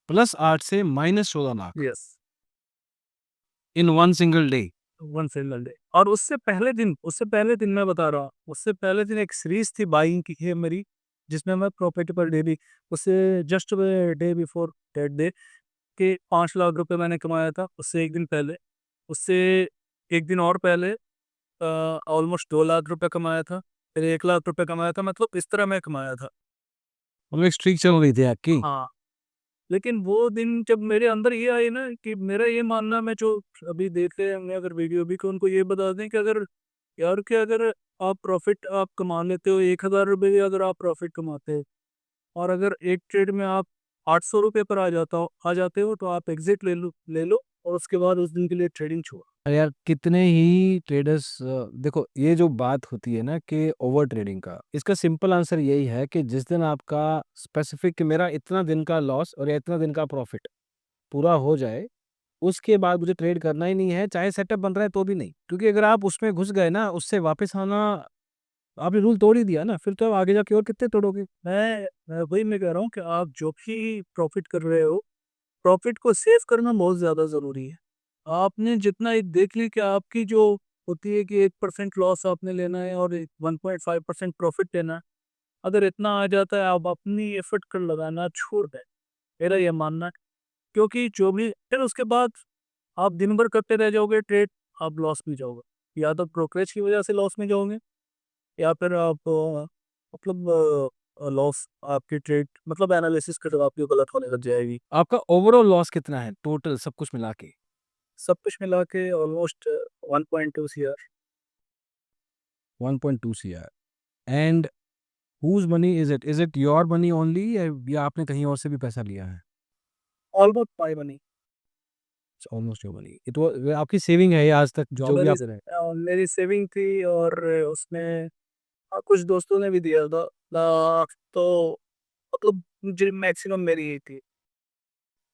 प्लस 8 से minus 14 lakh yes, in one single day. One single day. और उससे पहले दिन मैं बता रहा हूँ, उससे पहले दिन एक सीरीज थी बाइंग की है मेरी, जिसमें मैं प्रॉफिटेबल डे भी, उससे just day before that day के 5 लाख रुपए मैंने कमाया था, उससे 1 दिन पहले। उससे 1 दिन और पहले ऑलमोस्ट 2 लाख रुपए कमाया था, फिर 1 लाख रुपए कमाया था, मतलब इस तरह मैं कमाया था। मतलब एक स्ट्रीक चल रही थी आपकी। हाँ, लेकिन वो दिन जब मेरे अंदर ये आई ना, कि मेरा ये मानना, मैं जो अभी देख रहे होंगे अगर वीडियो भी, को उनको ये बता दें कि अगर यार कि अगर आप प्रॉफिट आप कमा लेते हो, 1000 रुपये भी अगर आप प्रॉफिट कमाते हो, और अगर एक ट्रेड में आप 800 रुपये पर आ जाते हो, तो आप एग्जिट ले लो और उसके बाद उस दिन के लिए ट्रेडिंग छोड़ो। अरे यार, कितने ही ट्रेडर्स, देखो ये जो बात होती है ना कि ओवर ट्रेडिंग का, इसका सिंपल आंसर यही है कि जिस दिन आपका स्पेसिफिक मेरा इतना दिन का लॉस और या इतना दिन का प्रॉफिट पूरा हो जाए, उसके बाद मुझे ट्रेड करना ही नहीं है, चाहे सेटअप बन रहा है तो भी नहीं, क्योंकि अगर आप उसमें घुस गए ना, उससे वापस आना, आपने रूल तोड़ ही दिया ना, फिर तो आप आगे जाके और कितने तोड़ोगे। वही मैं कह रहा हूँ कि आप जो भी प्रॉफिट कर रहे हो, प्रॉफिट को सेव करना बहुत ज़्यादा ज़रूरी है। आपने जितना एक देख ली कि आपकी जो होती है कि 1% लॉस आपने लेना है और 1.5% प्रॉफिट लेना है। अगर इतना आ जाता है, आप अपनी एफर्ट कर लगाना छोड़ दें, मेरा ये मानना है। क्योंकि जो भी फिर उसके बाद आप दिन भर करते रह जाओगे ट्रेड, आप लॉस में जाओगे। या तो ब्रोकरेज की वजह से लॉस में जाओगे, या फिर आप मतलब लॉस आपकी ट्रेड मतलब एनालिसिस कर आपकी गलत होने लग जाएगी। आपका ओवरऑल लॉस कितना है टोटल सब कुछ मिला के? सब कुछ मिला के almost 1.2 CR. 1.2 CR. And whose money is it? Is it your money only, या आपने कहीं और से भी पैसा लिया है? Almost my money. Almost your money, ये तो आपकी सेविंग है ये आज तक जो भी मेरी आप दे रहे हैं। मेरी सेविंग थी, और उसमें कुछ दोस्तों ने भी दिया था। तो मतलब मुझे मैक्सिमम मेरी ही थी।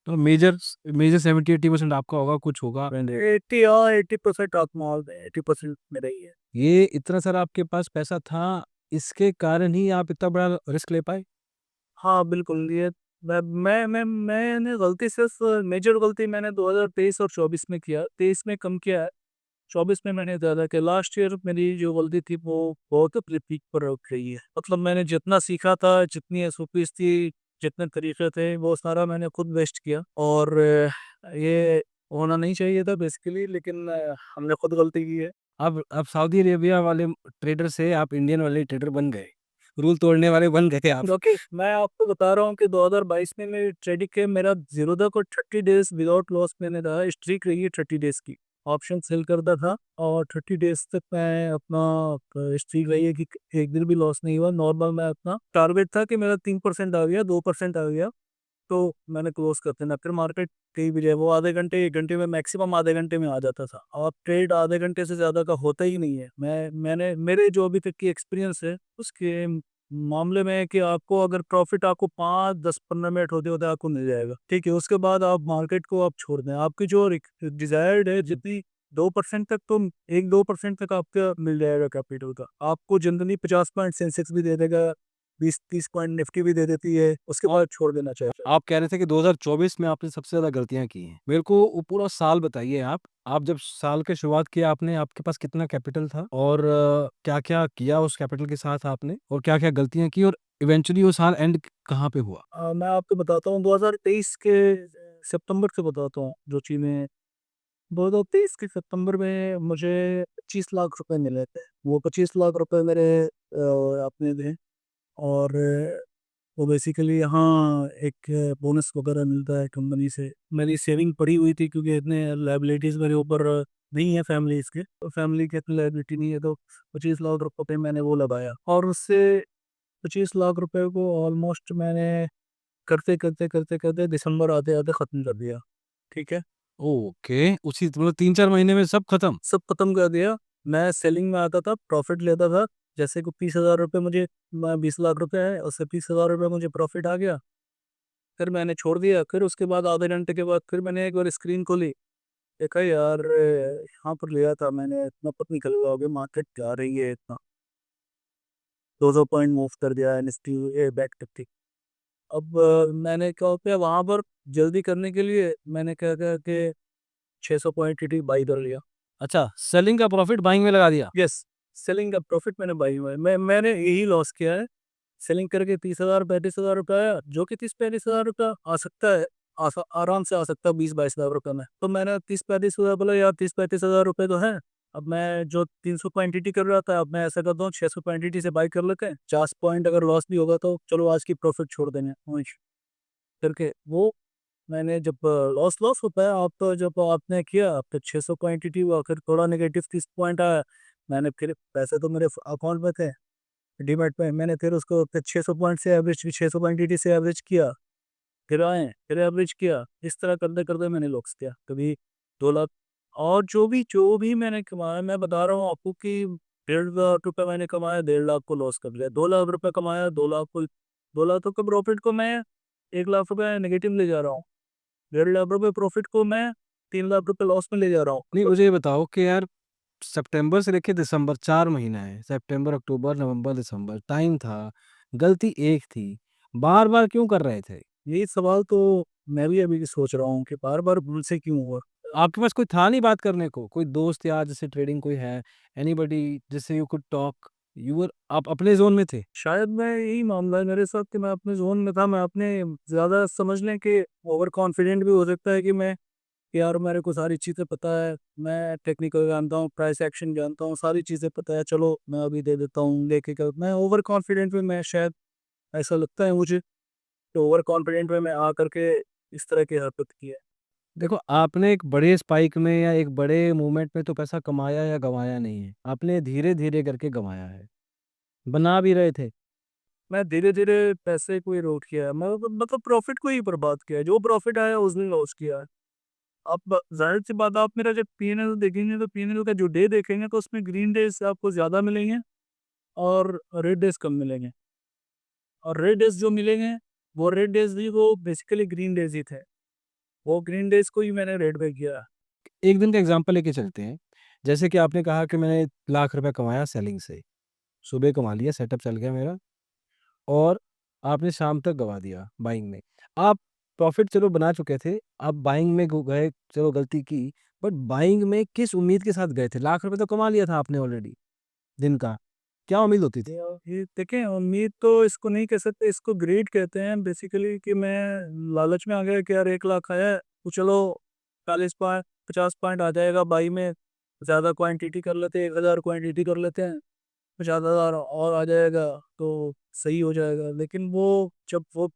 तो मेजर मेजर 70-80% आपका होगा, कुछ होगा। 80% आप माल 80% मेरा ही है। ये इतना सारा आपके पास पैसा था, इसके कारण ही आप इतना बड़ा रिस्क ले पाए। हाँ, बिल्कुल, ये मैंने गलती से मेजर गलती मैंने 2023 और 24 में किया। 23 में कम किया है, 24 में मैंने ज़्यादा किया। लास्ट ईयर मेरी जो गलती थी वो बहुत अपने पीक पर उठ रही है। मतलब मैंने जितना सीखा था, जितनी एसओपीज़ थी, जितने तरीके थे, वो सारा मैंने खुद वेस्ट किया, और ये होना नहीं चाहिए था बेसिकली, लेकिन हमने खुद गलती की है। अब सऊदी अरेबिया वाले ट्रेडर से आप इंडियन वाले ट्रेडर बन गए, रूल तोड़ने वाले बन गए आप। क्योंकि मैं आपको बता रहा हूँ कि 2022 में मेरी ट्रेडिंग के मेरा 0 तक और 30 डेज़ विदाउट लॉस मैंने रहा, स्ट्रीक रही है 30 डेज़ की। ऑप्शन सेल करता था, और 30 डेज़ तक मैं अपना स्ट्रीक रही है कि एक दिन भी लॉस नहीं हुआ। नॉर्मल मैं अपना टारगेट था कि मेरा 3% आ गया, 2% आ गया, तो मैंने क्लोज कर देना। फिर मार्केट कहीं भी जाए, वो आधे घंटे 1 घंटे में, मैक्सिमम आधे घंटे में आ जाता था। अब ट्रेड आधे घंटे से ज़्यादा का होता ही नहीं है। मैंने मेरे जो अभी तक की एक्सपीरियंस है उसके मामले में है कि आपको अगर प्रॉफिट आपको 5, 10, 15 मिनट होते होते आपको मिल जाएगा, ठीक है। उसके बाद आप मार्केट को आप छोड़ दें, आपकी जो डिजायर्ड है जितनी 2% तक, तो 1-2% तक आपका मिल जाएगा कैपिटल का। आपको जनरली 50 पॉइंट सेंसेक्स भी दे देगा, 20-30 पॉइंट निफ्टी भी दे देती है, उसके बाद छोड़ देना चाहिए। आप कह रहे थे कि 2024 में आपने सबसे ज़्यादा गलतियाँ की हैं। मेरे को वो पूरा साल बताइए आप। आप जब साल की शुरुआत किया आपने, आपके पास कितना कैपिटल था? और क्या-क्या किया उस कैपिटल के साथ आपने? और क्या-क्या गलतियाँ की और इवेंचुअली वो साल एंड कहाँ पे हुआ? मैं आपको बताता हूँ 2023 के सितंबर से बताता हूँ जो चीज़ें। 2023 के सितंबर में मुझे 25 लाख रुपए मिले थे। वो 25 लाख रुपए मेरे अपने थे। और वो बेसिकली यहाँ एक बोनस वगैरह मिलता है कंपनी से। मेरी सेविंग पड़ी हुई थी क्योंकि इतने लायबिलिटीज़ मेरे ऊपर नहीं है फैमिलीज़ के, तो फैमिली की इतनी लायबिलिटी नहीं है, तो 25 लाख रुपए पे मैंने वो लगाया और उससे 25 लाख रुपए को ऑलमोस्ट मैंने करते दिसंबर आते-आते ख़त्म कर दिया। ठीक है? ओके, उसी मतलब 3-4 महीने में सब खत्म? सब खत्म कर दिया। मैं सेलिंग में आता था, प्रॉफ़िट लेता था। जैसे को 30,000 रुपए मुझे 20 लाख रुपए है, उससे 30,000 रुपए मुझे प्रॉफ़िट आ गया। फिर मैंने छोड़ दिया, फिर उसके बाद आधे घंटे के बाद फिर मैंने एक बार स्क्रीन खोली। देखा यार यहाँ पर लिया था मैंने, इतना पता नहीं चल रहा होगा मार्केट जा रही है इतना। 200 पॉइंट मूव कर दिया है निफ्टी बैंक निफ्टी। अब मैंने क्या होता है वहाँ पर जल्दी करने के लिए मैंने क्या किया कि 600 पॉइंट टीटी बाई कर लिया। अच्छा, सेलिंग का प्रॉफिट बाइंग में लगा दिया। यस, सेलिंग का प्रॉफिट मैंने बाई हुआ है। मैंने यही लॉस किया है। सेलिंग करके 30,000 35,000 रुपए आया, जो कि 30-35,000 रुपया आ सकता है, आराम से आ सकता है 20-22,000 रुपए में। तो मैंने 30-35,000 बोला यार 30-35,000 रुपए तो है। अब मैं जो 300 क्वांटिटी कर रहा था, अब मैं ऐसा करता हूँ 600 क्वांटिटी से बाई कर लेते हैं। 50 पॉइंट अगर लॉस भी होगा तो चलो आज की प्रॉफिट छोड़ देंगे वहीं करके वो मैंने जब लॉस लॉस होता है आप तो जब आपने किया फिर 600 क्वांटिटी हुआ, फिर थोड़ा नेगेटिव 30 पॉइंट आया। मैंने फिर पैसे तो मेरे अकाउंट में थे डीमैट पे, मैंने फिर उसको फिर 600 पॉइंट से एवरेज 600 क्वांटिटी से एवरेज किया, फिर आए फिर एवरेज किया। इस तरह करते करते मैंने लॉस किया कभी 2 लाख। और जो भी मैंने कमाया मैं बता रहा हूँ आपको कि 1.5 लाख रुपए मैंने कमाया, 1.5 लाख को लॉस कर दिया। 2 लाख रुपए कमाया, 2 लाख को 2 लाख तो का प्रॉफिट को मैं 1 लाख रुपए नेगेटिव ले जा रहा हूँ। 1.5 लाख रुपए प्रॉफिट को मैं 3 लाख रुपए लॉस में ले जा रहा हूँ। नहीं, मुझे ये बताओ कि यार सितंबर से लेके दिसंबर 4 महीना है। सितंबर, अक्टूबर, नवंबर, दिसंबर टाइम था, गलती एक थी। बार-बार क्यों कर रहे थे? यही सवाल तो मैं भी अभी सोच रहा हूँ कि बार-बार भूल से क्यों हुआ? आपके पास कोई था नहीं बात करने को? कोई दोस्त यार जैसे ट्रेडिंग कोई है, एनीबॉडी जिससे you could talk? You were आप अपने ज़ोन में थे? शायद मैं यही मामला है मेरे साथ कि मैं अपने ज़ोन में था, मैं अपने ज़्यादा समझ लें कि ओवर कॉन्फिडेंट भी हो सकता है कि मैं यार मेरे को सारी चीज़ें पता है, मैं टेक्निकल जानता हूँ, प्राइस एक्शन जानता हूँ, सारी चीज़ें पता है, चलो मैं अभी दे देता हूँ, लेके कर मैं ओवर कॉन्फिडेंट में मैं शायद ऐसा लगता है मुझे, कि ओवर कॉन्फिडेंट में मैं आकर के इस तरह की हरकत की है। देखो, आपने एक बड़े स्पाइक में या एक बड़े मूवमेंट में तो पैसा कमाया या गँवाया नहीं है। आपने धीरे-धीरे करके गँवाया है। बना भी रहे थे। मैं धीरे-धीरे पैसे को ही रोट किया है, मैं मतलब प्रॉफ़िट को ही बर्बाद किया है, जो प्रॉफ़िट आया उसने लॉस किया है। अब ज़ाहिर-सी बात है आप मेरा जब पी&एल देखेंगे तो पी&एल का जो डे देखेंगे तो उसमें ग्रीन डेज़ आपको ज़्यादा मिलेंगे और रेड डेज़ कम मिलेंगे। और रेड डेज़ जो मिलेंगे, वो रेड डेज़ भी वो बेसिकली ग्रीन डेज़ ही थे। वो ग्रीन डेज़ को ही मैंने रेड पे किया। एक दिन का एग्ज़ाम्पल लेके चलते हैं। जैसे कि आपने कहा कि मैंने लाख रुपए कमाया सेलिंग से। सुबह कमा लिया, सेटअप चल गया मेरा और आपने शाम तक गँवा दिया बाइंग में। आप प्रॉफ़िट चलो बना चुके थे, आप बाइंग में घु गए, चलो गलती की, बट बाइंग में किस उम्मीद के साथ गए थे? लाख रुपए तो कमा लिया था आपने ऑलरेडी दिन का। क्या उम्मीद होती थी? ये देखें उम्मीद तो इसको नहीं कह सकते, इसको ग्रीड कहते हैं बेसिकली कि मैं लालच में आ गया कि यार 1 लाख आया है, तो चलो 40 पॉइंट 50 पॉइंट आ जाएगा बाई में, ज़्यादा क्वांटिटी कर लेते हैं, 1000 क्वांटिटी कर लेते हैं, 50,000 और आ जाएगा तो सही हो जाएगा। लेकिन वो जब वो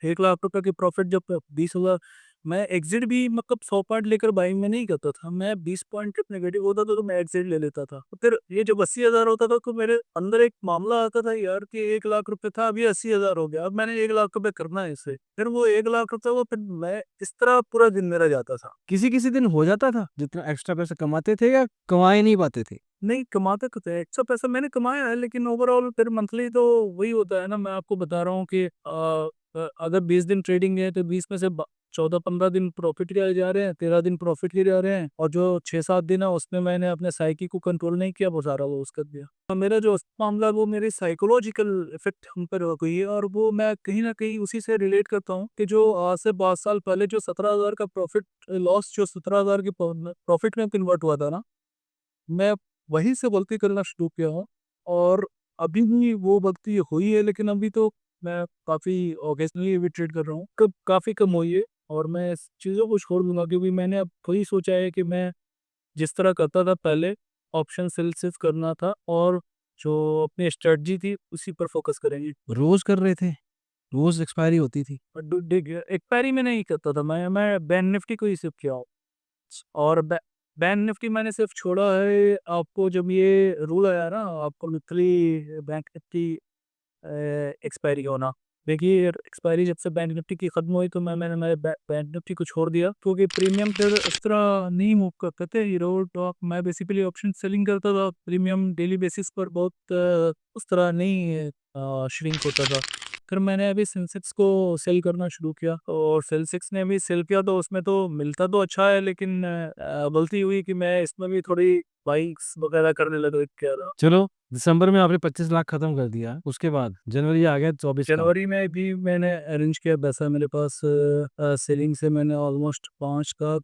1 लाख रुपए की प्रॉफ़िट जब 20,000 मैं एग्ज़िट भी मतलब 100 पॉइंट लेकर बाइंग में नहीं करता था। मैं 20 पॉइंट जब नेगेटिव होता था तो मैं एग्ज़िट ले लेता था। तो फिर ये जब 80,000 होता था तो मेरे अंदर एक मामला आता था यार कि 1 लाख रुपए था अभी 80,000 हो गया। अब मैंने 1 लाख रुपए करना है इससे। फिर वो 1 लाख रुपए वो फिर मैं इस तरह पूरा दिन मेरा जाता था। किसी-किसी दिन हो जाता था, जितना एक्स्ट्रा पैसा कमाते थे या कमा ही नहीं पाते थे? नहीं, कमाते तो थे। एक्स्ट्रा पैसा मैंने कमाया है लेकिन ओवरऑल फिर मंथली तो वही होता है ना, मैं आपको बता रहा हूँ कि अगर 20 दिन ट्रेडिंग है तो 20 में से 14-15 दिन प्रॉफिट ही जा रहे हैं, 13 दिन प्रॉफिट ही जा रहे हैं, और जो 6-7 दिन है उसमें मैंने अपने साइकी को कंट्रोल नहीं किया, वो सारा लॉस कर दिया। मेरा जो मामला है वो मेरी साइकोलॉजिकल इफेक्ट हम पर हो गई है, और वो मैं कहीं ना कहीं उसी से रिलेट करता हूँ कि जो आज से 5 साल पहले जो 17,000 का प्रॉफिट लॉस जो 17,000 की प्रॉफिट में कन्वर्ट हुआ था ना, मैं वहीं से गलती करना शुरू किया हूँ, और अभी भी वो गलती हुई है, लेकिन अभी तो मैं काफ़ी ओकेजनली भी ट्रेड कर रहा हूँ, कब काफ़ी कम हुई है, और मैं इस चीज़ों को छोड़ दूंगा, क्योंकि मैंने अब वही सोचा है कि मैं जिस तरह करता था पहले, ऑप्शन सेल सिर्फ करना था, और जो अपनी स्ट्रेटजी थी उसी पर फोकस करेंगे। रोज़ कर रहे थे? रोज़ एक्सपायरी होती थी? और एक्सपायरी में नहीं करता था, मैं बैंक निफ्टी को ही सिर्फ किया हूँ, और बैंक निफ्टी मैंने सिर्फ छोड़ा है आपको जब ये रूल आया ना, आपको मंथली बैंक निफ्टी एक्सपायरी होना। देखिए एक्सपायरी जब से बैंक निफ्टी की खत्म हुई, तो मैंने बैंक निफ्टी को छोड़ दिया, क्योंकि प्रीमियम फिर इस तरह नहीं मूव करते थे हीरो टॉप। मैं बेसिकली ऑप्शन सेलिंग करता था, प्रीमियम डेली बेसिस पर बहुत उस तरह नहीं श्रिंक होता था। फिर मैंने अभी सेंसेक्स को सेल करना शुरू किया, और सेंसेक्स ने भी सेल किया, तो उसमें तो मिलता तो अच्छा है, लेकिन गलती हुई कि मैं इसमें भी थोड़ी बाइक्स वगैरह करने लगा क्या था। चलो, दिसंबर में आपने 25 लाख खत्म कर दिया, उसके बाद जनवरी आ गया 24 का। जनवरी में भी मैंने अरेंज किया पैसा मेरे पास, सेलिंग से मैंने ऑलमोस्ट 5 का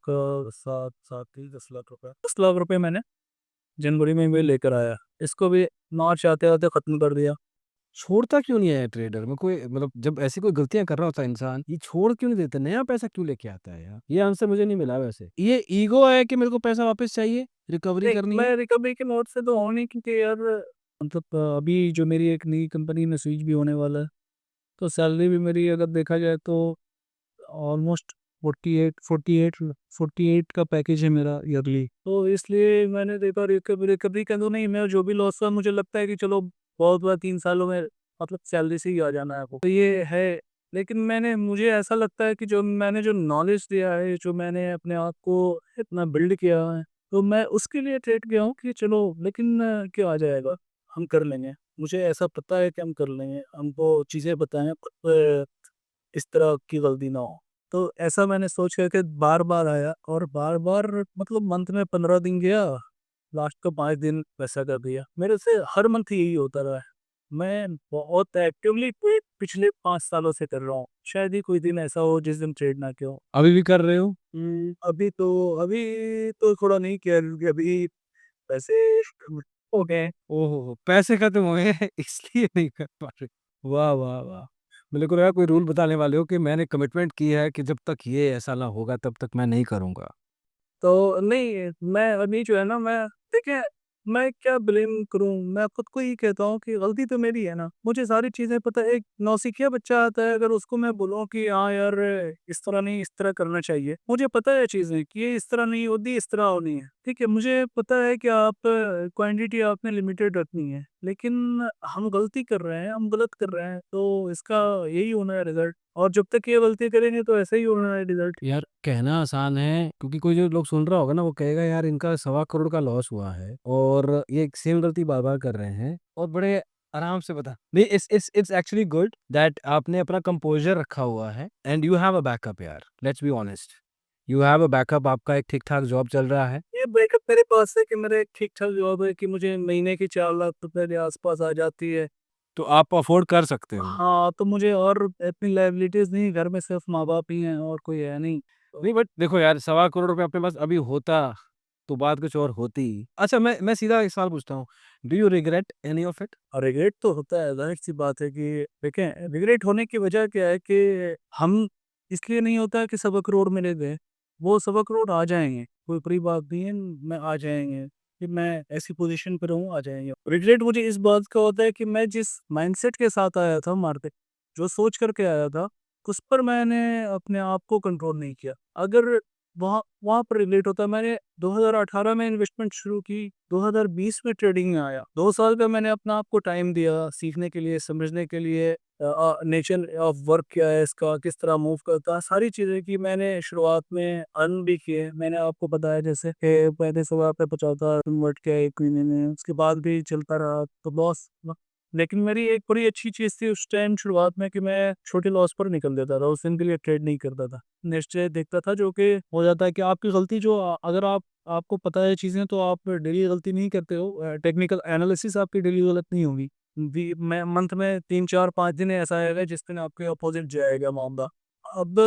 7-7 ही 10 लाख रुपए, 10 लाख रुपए मैंने जनवरी में भी लेकर आया। इसको भी मार्च आते आते खत्म कर दिया। छोड़ता क्यों नहीं है ट्रेडर में कोई, मतलब जब ऐसी कोई गलतियां कर रहा होता है इंसान, ये छोड़ क्यों नहीं देता, नया पैसा क्यों लेके आता है यार? ये आंसर मुझे नहीं मिला वैसे। ये ईगो है कि मेरे को पैसा वापस चाहिए, रिकवरी नहीं, करनी है? मैं रिकवरी के मोड से तो हूँ नहीं, क्योंकि यार मतलब अभी जो मेरी एक नई कंपनी में स्विच भी होने वाला है, तो सैलरी भी मेरी अगर देखा जाए तो ऑलमोस्ट 48 का पैकेज है मेरा ईयरली। तो इसलिए मैंने देखा रिकवरी रिकवरी कर दो, नहीं मैं जो भी लॉस हुआ मुझे लगता है कि चलो बहुत बार 3 सालों में मतलब सैलरी से ही आ जाना है वो, तो ये है। लेकिन मुझे ऐसा लगता है कि जो मैंने जो नॉलेज दिया है, जो मैंने अपने आप को इतना बिल्ड किया है, तो मैं उसके लिए ट्रेड किया हूँ कि चलो, लेकिन क्या आ जाएगा, हम कर लेंगे। मुझे ऐसा पता है कि हम कर लेंगे, हमको चीज़ें बताएं, इस तरह की गलती ना हो। तो ऐसा मैंने सोच करके बार-बार आया, और बार-बार मतलब मंथ में 15 दिन गया, लास्ट का 5 दिन वैसा कर दिया। मेरे से हर मंथ यही होता रहा है। मैं बहुत एक्टिवली पिछले 5 सालों से कर रहा हूँ। शायद ही कोई दिन ऐसा हो जिस दिन ट्रेड ना किया हो। अभी भी कर रहे हो? अभी तो थोड़ा नहीं किया, क्योंकि अभी पैसे हो गए। ओहो, पैसे खत्म हो गए हैं, इसलिए नहीं कर पा रहे। वाह वाह वाह! मेरे को लगा कोई रूल बताने वाले हो कि मैंने कमिटमेंट की है कि जब तक ये ऐसा ना होगा तब तक मैं नहीं करूंगा। तो नहीं, मैं अभी जो है ना, मैं देखिए, मैं क्या ब्लेम करूँ? मैं खुद को ही कहता हूँ कि गलती तो मेरी है ना। मुझे सारी चीज़ें पता है। एक नौसिखिया बच्चा आता है, अगर उसको मैं बोलूँ कि हाँ यार, इस तरह नहीं, इस तरह करना चाहिए। मुझे पता है चीज़ें कि ये इस तरह नहीं होती, इस तरह होनी है। ठीक है, मुझे पता है कि आप क्वांटिटी आपने लिमिटेड रखनी है, लेकिन हम गलती कर रहे हैं, हम गलत कर रहे हैं, तो इसका यही होना है रिज़ल्ट, और जब तक ये गलती करेंगे तो ऐसा ही होना है रिज़ल्ट। यार कहना आसान है, क्योंकि कोई जो लोग सुन रहा होगा ना वो कहेगा यार इनका 1.25 करोड़ का लॉस हुआ है और ये सेम गलती बार बार कर रहे हैं, और बड़े आराम से बता नहीं। इट्स एक्चुअली गुड दैट आपने अपना कंपोजर रखा हुआ है and you have a backup यार, let's be honest. You have a backup, आपका एक ठीक ठाक जॉब चल रहा है। ये बैकअप मेरे पास है कि मेरा एक ठीक-ठाक जॉब है, कि मुझे महीने की 4 लाख रुपए के आस-पास आ जाती है। तो आप अफोर्ड कर सकते हो। हाँ, तो मुझे और इतनी लायबिलिटीज़ नहीं, घर में सिर्फ माँ-बाप ही हैं और कोई है नहीं। तो नहीं बट देखो यार, 1.25 करोड़ अपने पास अभी होता तो बात कुछ और होती। अच्छा, मैं सीधा एक सवाल पूछता हूँ, do you regret any of it? Regret तो होता है, ज़ाहिर-सी बात है कि देखें, रिग्रेट होने की वजह क्या है कि हम इसलिए नहीं होता है कि सवा करोड़ मिले थे, वो सवा करोड़ आ जाएँगे, कोई बड़ी बात नहीं है, मैं आ जाएँगे, कि मैं ऐसी पोज़ीशन पे रहूँ, आ जाएँगे। रिग्रेट मुझे इस बात का होता है कि मैं जिस माइंडसेट के साथ आया था मार्केट, जो सोच कर के आया था, उस पर मैंने अपने आप को कंट्रोल नहीं किया। अगर वहाँ वहाँ पर रिलेट होता है, मैंने 2018 में इन्वेस्टमेंट शुरू की, 2020 में ट्रेडिंग में आया। 2 साल का मैंने अपना आप को टाइम दिया सीखने के लिए, समझने के लिए, नेचर ऑफ वर्क क्या है इसका, किस तरह मूव करता है, सारी चीज़ें की मैंने शुरुआत में अर्न भी किए। मैंने आपको बताया जैसे कि पहले 100,000 पे 50,000 कन्वर्ट किया 1 महीने में, उसके बाद भी चलता रहा, तो लॉस लेकिन मेरी एक बड़ी अच्छी चीज़ थी उस टाइम शुरुआत में कि मैं छोटे लॉस पर निकल देता था, उस दिन के लिए ट्रेड नहीं करता था। नेक्स्ट डे देखता था जो कि हो जाता है कि आपकी गलती जो अगर आपको पता है चीज़ें तो आप डेली गलती नहीं करते हो, टेक्निकल एनालिसिस आपकी डेली गलत नहीं होगी। मैं मंथ में 3 4 5 दिन ऐसा आएगा जिस दिन आपके अपोजिट जाएगा मामला। अब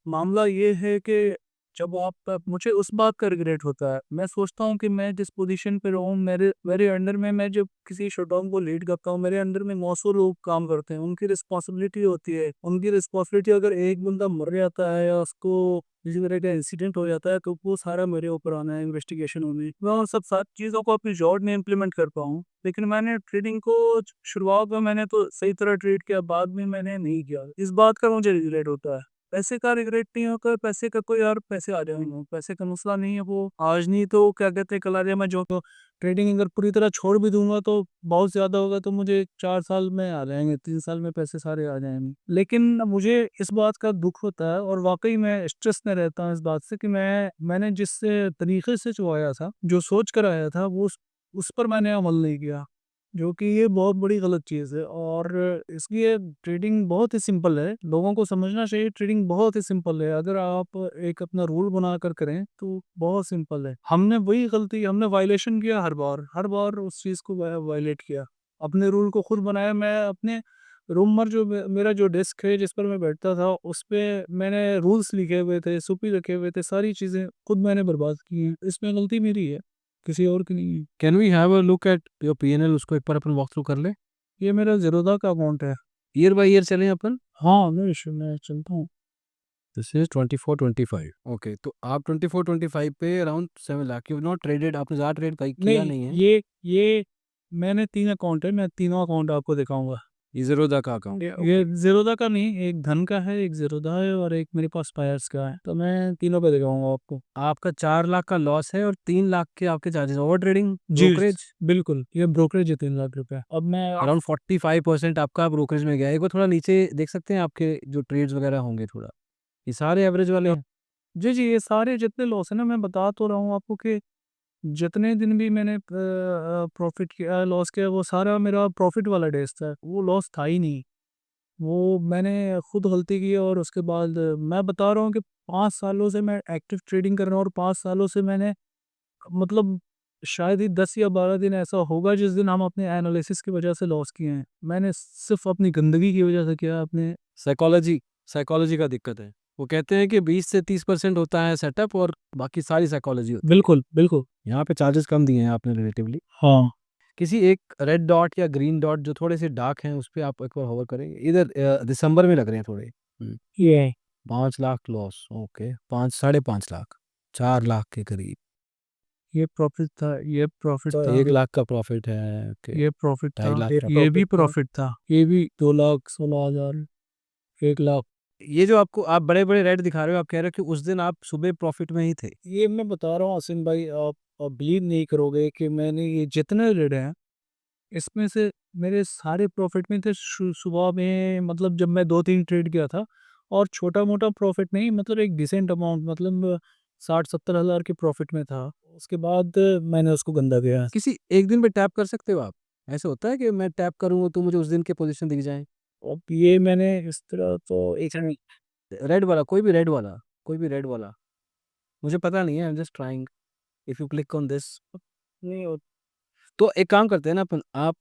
मामला ये है कि जब आप मुझे उस बात का रिग्रेट होता है। मैं सोचता हूँ कि मैं जिस पोज़ीशन पे रहूँ, मेरे मेरे अंडर में मैं जब किसी शटडाउन को लीड करता हूँ, मेरे अंडर में 900 लोग काम करते हैं, उनकी रिस्पॉन्सिबिलिटी होती है। उनकी रिस्पॉन्सिबिलिटी अगर एक बंदा मर जाता है या उसको किसी तरह का इंसिडेंट हो जाता है, तो वो सारा मेरे ऊपर आना है, इन्वेस्टिगेशन होनी है। मैं उन सब सारी चीज़ों को अपनी जॉब में इम्प्लीमेंट कर पाऊँ। लेकिन मैंने ट्रेडिंग को शुरुआत में मैंने तो सही तरह ट्रेड किया, बाद में मैंने नहीं किया। इस बात का मुझे रिग्रेट होता है। पैसे का रिग्रेट नहीं होगा, पैसे का कोई यार पैसे आ जाएँगे, पैसे का मसला नहीं है वो आज नहीं तो क्या कहते हैं कल आ जाए। मैं जो तो ट्रेडिंग अगर पूरी तरह छोड़ भी दूँगा तो बहुत ज़्यादा होगा तो मुझे 4 साल में आ जाएँगे, 3 साल में पैसे सारे आ जाएँगे। लेकिन मुझे इस बात का दुःख होता है और वाक़ई मैं स्ट्रेस में रहता हूँ इस बात से कि मैंने जिस तरीके से जो आया था, जो सोच कर आया था वो उस पर मैंने अमल नहीं किया। जो कि ये बहुत बड़ी गलत चीज़ है और इसलिए ट्रेडिंग बहुत ही सिंपल है। लोगों को समझना चाहिए ट्रेडिंग बहुत ही सिंपल है। अगर आप एक अपना रूल बनाकर करें तो बहुत सिंपल है। हमने वायलेशन किया हर बार उस चीज़ को वायलेट किया। अपने रूल को खुद बनाया। मैं अपने रूम पर जो मेरा जो डेस्क है जिस पर मैं बैठता था उस पे मैंने रूल्स लिखे हुए थे, सुपी रखे हुए थे, सारी चीज़ें खुद मैंने बर्बाद की हैं। इसमें गलती मेरी है, किसी और की नहीं है। Can we have a look at your PNL, उसको एक बार अपन वॉक थ्रू कर लें? ये मेरा ज़ीरोधा का अकाउंट है। ईयर बाय ईयर चलें अपन? हाँ, नो इश्यू मैं चलता हूँ। दिस इज़ 24-25 ओके, तो आप 24-25 पे around 7 lakh you have not traded, आपने ज़्यादा ट्रेड कहीं किया नहीं, नहीं है। ये मैंने 3 अकाउंट है, मैं तीनों अकाउंट आपको दिखाऊँगा। ये ज़ीरोधा का अकाउंट है, ये ओके। ज़ीरोधा का नहीं, एक धन का है, एक ज़ीरोधा है और एक मेरे पास फायर्स का है। तो मैं तीनों पे दिखाऊँगा आपको। आपका 4 लाख का लॉस है और 3 लाख के आपके चार्जेस, ओवर ट्रेडिंग, जी, ब्रोकरेज, बिल्कुल, ये ब्रोकरेज है 3 लाख रुपए। अब मैं अराउंड 45% आपका ब्रोकरेज में गया है। एक बार थोड़ा नीचे देख सकते हैं आपके जो ट्रेड्स वगैरह होंगे थोड़ा? ये सारे एवरेज वाले हैं? जी, जी, ये सारे जितने लॉस है ना मैं बता तो रहा हूँ आपको कि जितने दिन भी मैंने प्रॉफ़िट किया लॉस किया वो सारा मेरा प्रॉफ़िट वाला डेज़ था। वो लॉस था ही नहीं। वो मैंने खुद गलती की और उसके बाद मैं बता रहा हूँ कि 5 सालों से मैं एक्टिव ट्रेडिंग कर रहा हूँ और 5 सालों से मैंने मतलब शायद ही 10 या 12 दिन ऐसा होगा जिस दिन हम अपने एनालिसिस की वजह से लॉस किए हैं। मैंने सिर्फ़ अपनी गंदगी की वजह से किया है, अपने साइकोलॉजी साइकोलॉजी का दिक्कत है। वो कहते हैं कि 20 से 30% होता है सेटअप और बाकी सारी साइकोलॉजी होती है। बिल्कुल, बिल्कुल। यहाँ पे चार्जेस कम दिए हैं आपने रिलेटिवली। हाँ, किसी एक रेड डॉट या ग्रीन डॉट जो थोड़े से डार्क हैं उस पे आप एक बार होवर करें। इधर दिसंबर में लग रहे हैं थोड़े। ये 5 लाख लॉस, ओके, 5 साढ़े 5 लाख, 4 लाख के करीब। ये प्रॉफ़िट तो था। 1 लाख का प्रॉफिट है, ओके, ये प्रॉफ़िट था, 2.5 लाख का ये भी प्रॉफिट था। प्रॉफ़िट था। ये भी 2,16,000 1 लाख। ये जो आपको आप बड़े-बड़े रेड दिखा रहे हो, आप कह रहे हो कि उस दिन आप सुबह प्रॉफिट में ही थे। ये मैं बता रहा हूँ आसिम भाई आप बिलीव नहीं करोगे कि मैंने ये जितने रीड हैं, इसमें से मेरे सारे प्रॉफ़िट में थे सुबह में मतलब जब मैं 2-3 ट्रेड किया था और छोटा-मोटा प्रॉफ़िट नहीं मतलब एक डिसेंट अमाउंट मतलब 60-70 हज़ार के प्रॉफ़िट में था। उसके बाद मैंने उसको गंदा किया। किसी एक दिन पे टैप कर सकते हो आप? ऐसा होता है कि मैं टैप करूँगा तो मुझे उस दिन की पोज़ीशन दिख जाए? अब ये मैंने इस तरह तो एक रेड वाला, कोई भी रेड वाला, कोई भी रेड वाला। मुझे पता नहीं है, I am just trying, if you click on this. नहीं हो तो एक काम करते हैं ना अपन, आप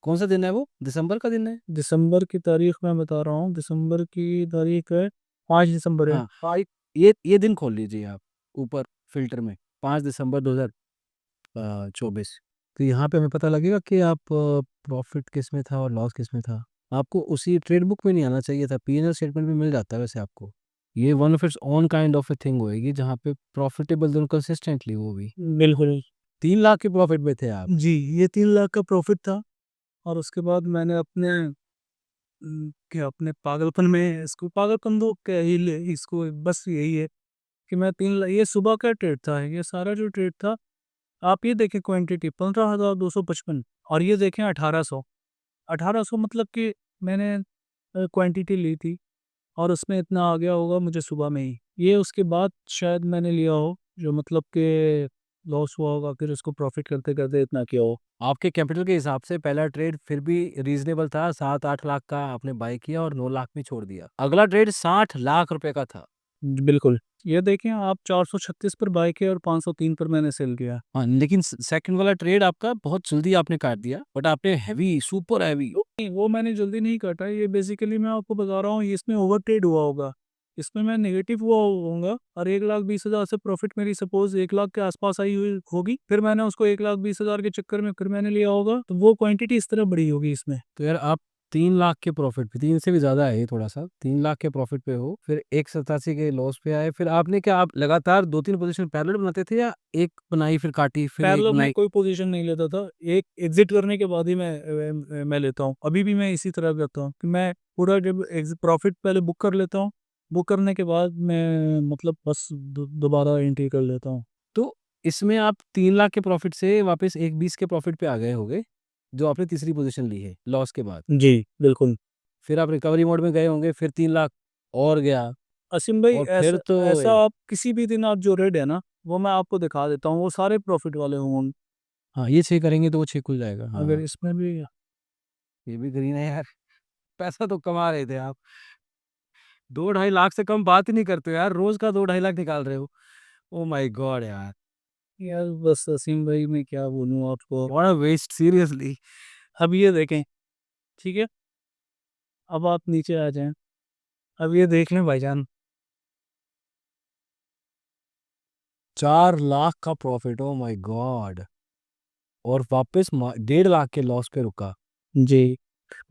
कौन-सा दिन है वो? दिसंबर का दिन है? दिसंबर की तारीख मैं बता रहा हूँ, दिसंबर की तारीख है 5 दिसंबर है। हाँ, ये दिन खोल लीजिए आप, ऊपर फ़िल्टर में, 5 दिसंबर 2024। तो यहाँ पे हमें पता लगेगा कि आप प्रॉफ़िट किसमें था और लॉस किसमें था। आपको उसी ट्रेड बुक में नहीं आना चाहिए था, पी&एल स्टेटमेंट में मिल जाता है वैसे आपको। ये one of its own kind of a thing होएगी जहाँ पे प्रॉफ़िटेबल दिन कंसिस्टेंटली वो भी। बिल्कुल। 3 लाख के प्रॉफ़िट में थे आप। जी, ये 3 लाख का प्रॉफ़िट था और उसके बाद मैंने क्या अपने पागलपन में इसको पागलपन तो कह ही ले इसको बस यही है कि मैं 3 ये सुबह का ट्रेड था, ये सारा जो ट्रेड था आप ये देखें क्वांटिटी 15,255 और ये देखें 1800। 1800 मतलब कि मैंने क्वांटिटी ली थी और उसमें इतना आ गया होगा मुझे सुबह में ही। ये उसके बाद शायद मैंने लिया हो जो मतलब कि लॉस हुआ होगा, फिर उसको प्रॉफिट करते-करते इतना किया हो। आपके कैपिटल के हिसाब से पहला ट्रेड फिर भी रीज़नेबल था, 7-8 लाख का आपने बाय किया और 9 लाख में छोड़ दिया। अगला ट्रेड 60 लाख रुपए का था। बिल्कुल। ये देखें आप 436 पर बाय किया और 503 पर मैंने सेल किया। हाँ, लेकिन सेकंड वाला ट्रेड आपका बहुत जल्दी आपने काट दिया, बट आपने हेवी, सुपर हेवी। नहीं, वो मैंने जल्दी नहीं काटा, ये बेसिकली मैं आपको बता रहा हूँ, इसमें ओवर ट्रेड हुआ होगा। इसमें मैं नेगेटिव हुआ होऊँगा और 1,20,000 से प्रॉफिट मेरी सपोज़ 1 लाख के आस-पास आई हुई होगी, फिर मैंने उसको 1,20,000 के चक्कर में फिर मैंने लिया होगा, तो वो क्वांटिटी इस तरह बढ़ी होगी इसमें। तो यार आप 3 लाख के प्रॉफिट पे, 3 से भी ज़्यादा है ये थोड़ा-सा, 3 लाख के प्रॉफिट पे हो, फिर 187 के लॉस पे आए, फिर आपने क्या आप लगातार 2-3 पोज़ीशन पैरेलल बनाते थे या एक बनाई फिर काटी, फिर एक पैरेलल में बनाई? कोई पोज़ीशन नहीं लेता था, एक एग्ज़िट करने के बाद ही मैं लेता हूँ। अभी भी मैं इसी तरह करता हूँ कि मैं पूरा जब प्रॉफिट पहले बुक कर लेता हूँ, बुक करने के बाद मैं मतलब बस दोबारा एंट्री कर लेता हूँ। तो इसमें आप 3 लाख के प्रॉफिट से वापस 1.20 के प्रॉफिट पे आ गए होंगे, जो आपने तीसरी पोज़ीशन ली है, लॉस के बाद। जी, बिल्कुल। फिर आप रिकवरी मोड में गए होंगे, फिर 3 लाख और गया असीम भाई, और फिर ऐसा तो ऐसा आप किसी भी दिन आप जो रेट है ना, वो मैं आपको दिखा देता हूँ, वो सारे प्रॉफिट वाले होंगे। हाँ, ये 6 करेंगे तो वो 6 खुल जाएगा। अगर हाँ, इसमें भी ये भी ग्रीन है यार। पैसा तो कमा रहे थे आप। 2 ढाई लाख से कम बात ही नहीं करते हो यार, रोज़ का 2 ढाई लाख निकाल रहे हो। ओह माय गॉड यार! यार बस असीम भाई मैं क्या बोलूँ आपको। What a waste seriously. अब ये देखें, ठीक है? अब आप नीचे आ जाएँ, अब ये देख लें भाईजान। 4 लाख का प्रॉफिट, ओह माय गॉड! और वापस 1.5 लाख के लॉस पे रुका। जी,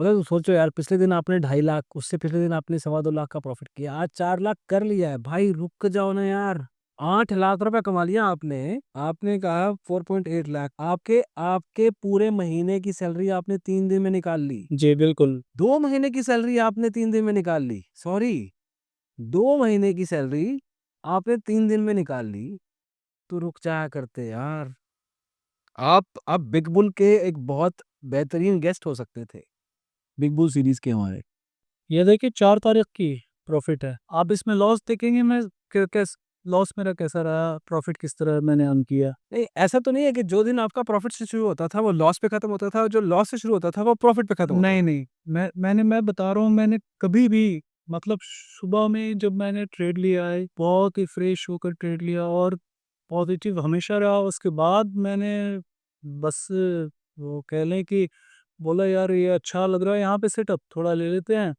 मतलब सोचो यार, पिछले दिन आपने 2.5 लाख, उससे पिछले दिन आपने 2.25 लाख का प्रॉफिट किया, आज 4 लाख कर लिया है। भाई रुक जाओ ना यार। 8 लाख रुपए कमा लिया आपने। आपने कहा 4.8 लाख। आपके आपके पूरे महीने की सैलरी आपने 3 दिन में निकाल ली। जी, बिल्कुल। 2 महीने की सैलरी आपने 3 दिन में निकाल ली। सॉरी, 2 महीने की सैलरी आपने 3 दिन में निकाल ली। तो रुक जाया करते यार। आप बिग बुल के एक बहुत बेहतरीन गेस्ट हो सकते थे। बिग बुल सीरीज़ के हमारे। ये देखिए 4 तारीख की प्रॉफिट है। आप इसमें लॉस देखेंगे मैं लॉस मेरा कैसा रहा, प्रॉफिट किस तरह मैंने अर्न किया। नहीं, ऐसा तो नहीं है कि जो दिन आपका प्रॉफ़िट से शुरू होता था, वो लॉस पे खत्म होता था, और जो लॉस से शुरू होता था, वो प्रॉफ़िट पे खत्म होता नहीं, था? नहीं, मैं बता रहा हूँ, मैंने कभी भी मतलब सुबह में जब मैंने ट्रेड लिया है, बहुत ही फ्रेश होकर ट्रेड लिया और पॉज़िटिव हमेशा रहा। उसके बाद मैंने बस वो कह लें कि बोला यार ये अच्छा लग रहा है यहाँ पे सेटअप, थोड़ा ले लेते हैं